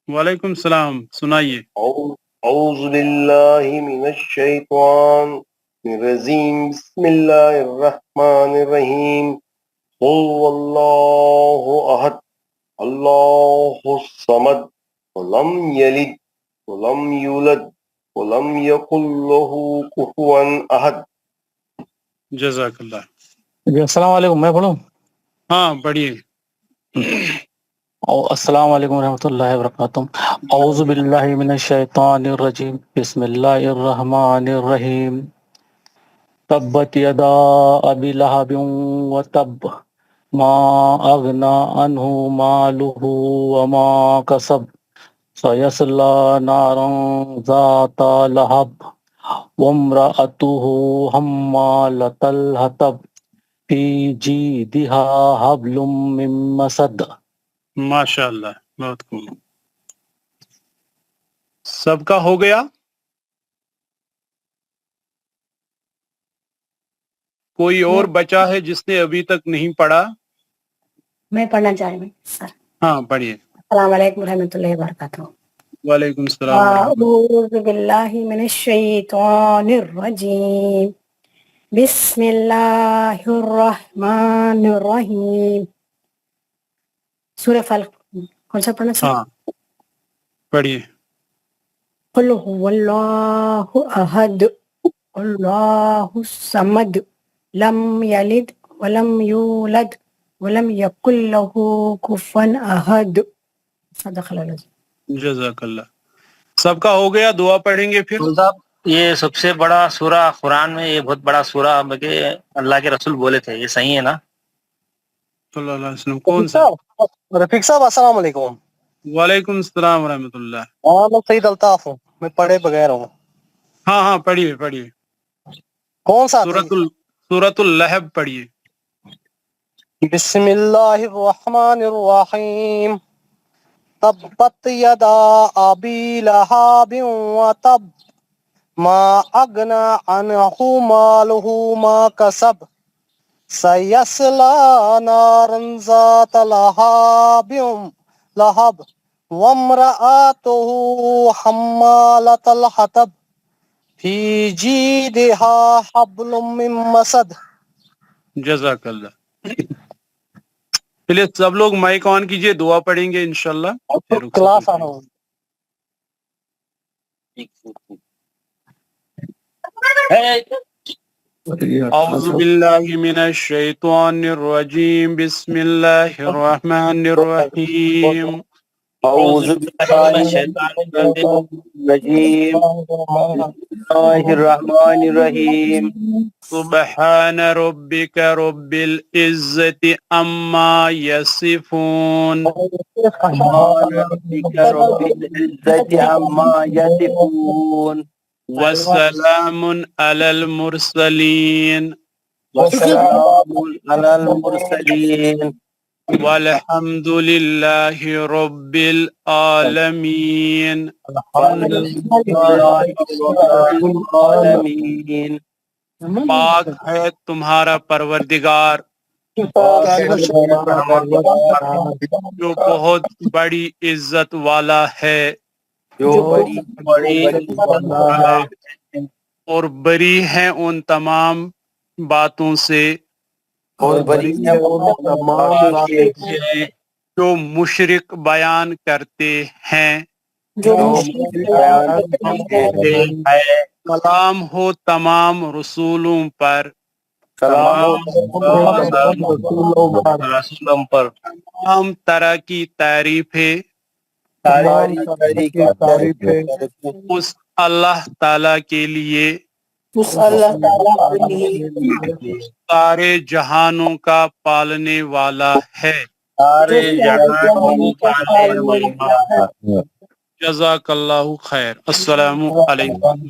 وعلیکم السلام، سنائیے۔ اعوذ باللہ من الشیطان الرجیم، بسم اللہ الرحمن الرحیم۔ قل اللہ احد اللہ الصمد ولم یلد ولم یولد ولم یکن له کفوا احد۔ جزاک اللہ۔ جی السلام علیکم، میں پڑھوں؟ ہاں پڑھیے۔ السلام علیکم ورحمۃ اللہ وبرکاتہ۔ اعوذ باللہ من الشیطان الرجیم، بسم اللہ الرحمن الرحیم۔ تبت یدا ابی لہب وتب، ما اغنى عنه ماله وما كسب سيصلى نارا ذات لهب وامرأته حمالة الحطب في جيدها حبل من مسد۔ ماشاء اللہ، بہت خوب۔ سب کا ہو گیا؟ کوئی اور بچا ہے جس نے ابھی تک نہیں پڑھا؟ میں پڑھنا چاہ رہی ہوں سر۔ ہاں پڑھیے۔ السلام علیکم ورحمۃ اللہ وبرکاتہ۔ وعلیکم السلام ورحمۃ اللہ۔ اعوذ باللہ من الشیطان الرجیم، بسم اللہ الرحمن الرحیم۔ سورہ فلق کون سا پڑھنا سر؟ ہاں پڑھیے۔ قل هو اللہ احد اللہ الصمد لم یلد ولم یولد ولم یکن له کفوا احد۔ صدق اللہ العظیم۔ جزاک اللہ۔ سب کا ہو گیا؟ دعا پڑھیں گے پھر۔ صاحب یہ سب سے بڑا سورہ قرآن میں، یہ بہت بڑا سورہ بلکہ اللہ کے رسول بولے تھے، یہ صحیح ہے نا؟ صلی اللہ علیہ وسلم کون سا؟ رفیق صاحب السلام علیکم۔ وعلیکم السلام ورحمۃ اللہ۔ ہاں میں سعید الطاف ہوں، میں پڑھے بغیر ہوں۔ ہاں ہاں پڑھیے پڑھیے۔ کون سا؟ سورۃ اللہب پڑھیے۔ بسم اللہ الرحمن الرحیم۔ تبت یدا ابی لہب وتب، ما اغنى عنہ مالہ ما کسب سیصلی نارا ذات لہب وامرأتہ حمالۃ الحطب فی جیدها حبل من مسد۔ جزاک اللہ۔ چلیے سب لوگ مائک آن کیجئے، دعا پڑھیں گے انشاءاللہ۔ کلاس آنا ہوں۔ اعوذ باللہ من الشیطان الرجیم، بسم اللہ الرحمن الرحیم۔ أعوذ بالله من الشيطان الرجيم بسم الله الرحمن الرحيم سبحان ربك رب العزة عما يصفون سبحان ربك رب العزة عما يصفون وسلام على المرسلين وسلام على المرسلين والحمد لله رب العالمين الحمد لله رب العالمين پاک ہے تمہارا پروردگار جو بہت بڑی عزت والا ہے جو بڑی اور بری ہیں ان تمام باتوں سے اور بڑی تمام جو مشرک بیان کرتے ہیں سلام ہو تمام رسولوں پر تمام طرح کی تعریفیں اس اللہ تعالی کے لیے سارے جہانوں کا پالنے والا ہے جزاک اللہ خیر السلام علیکم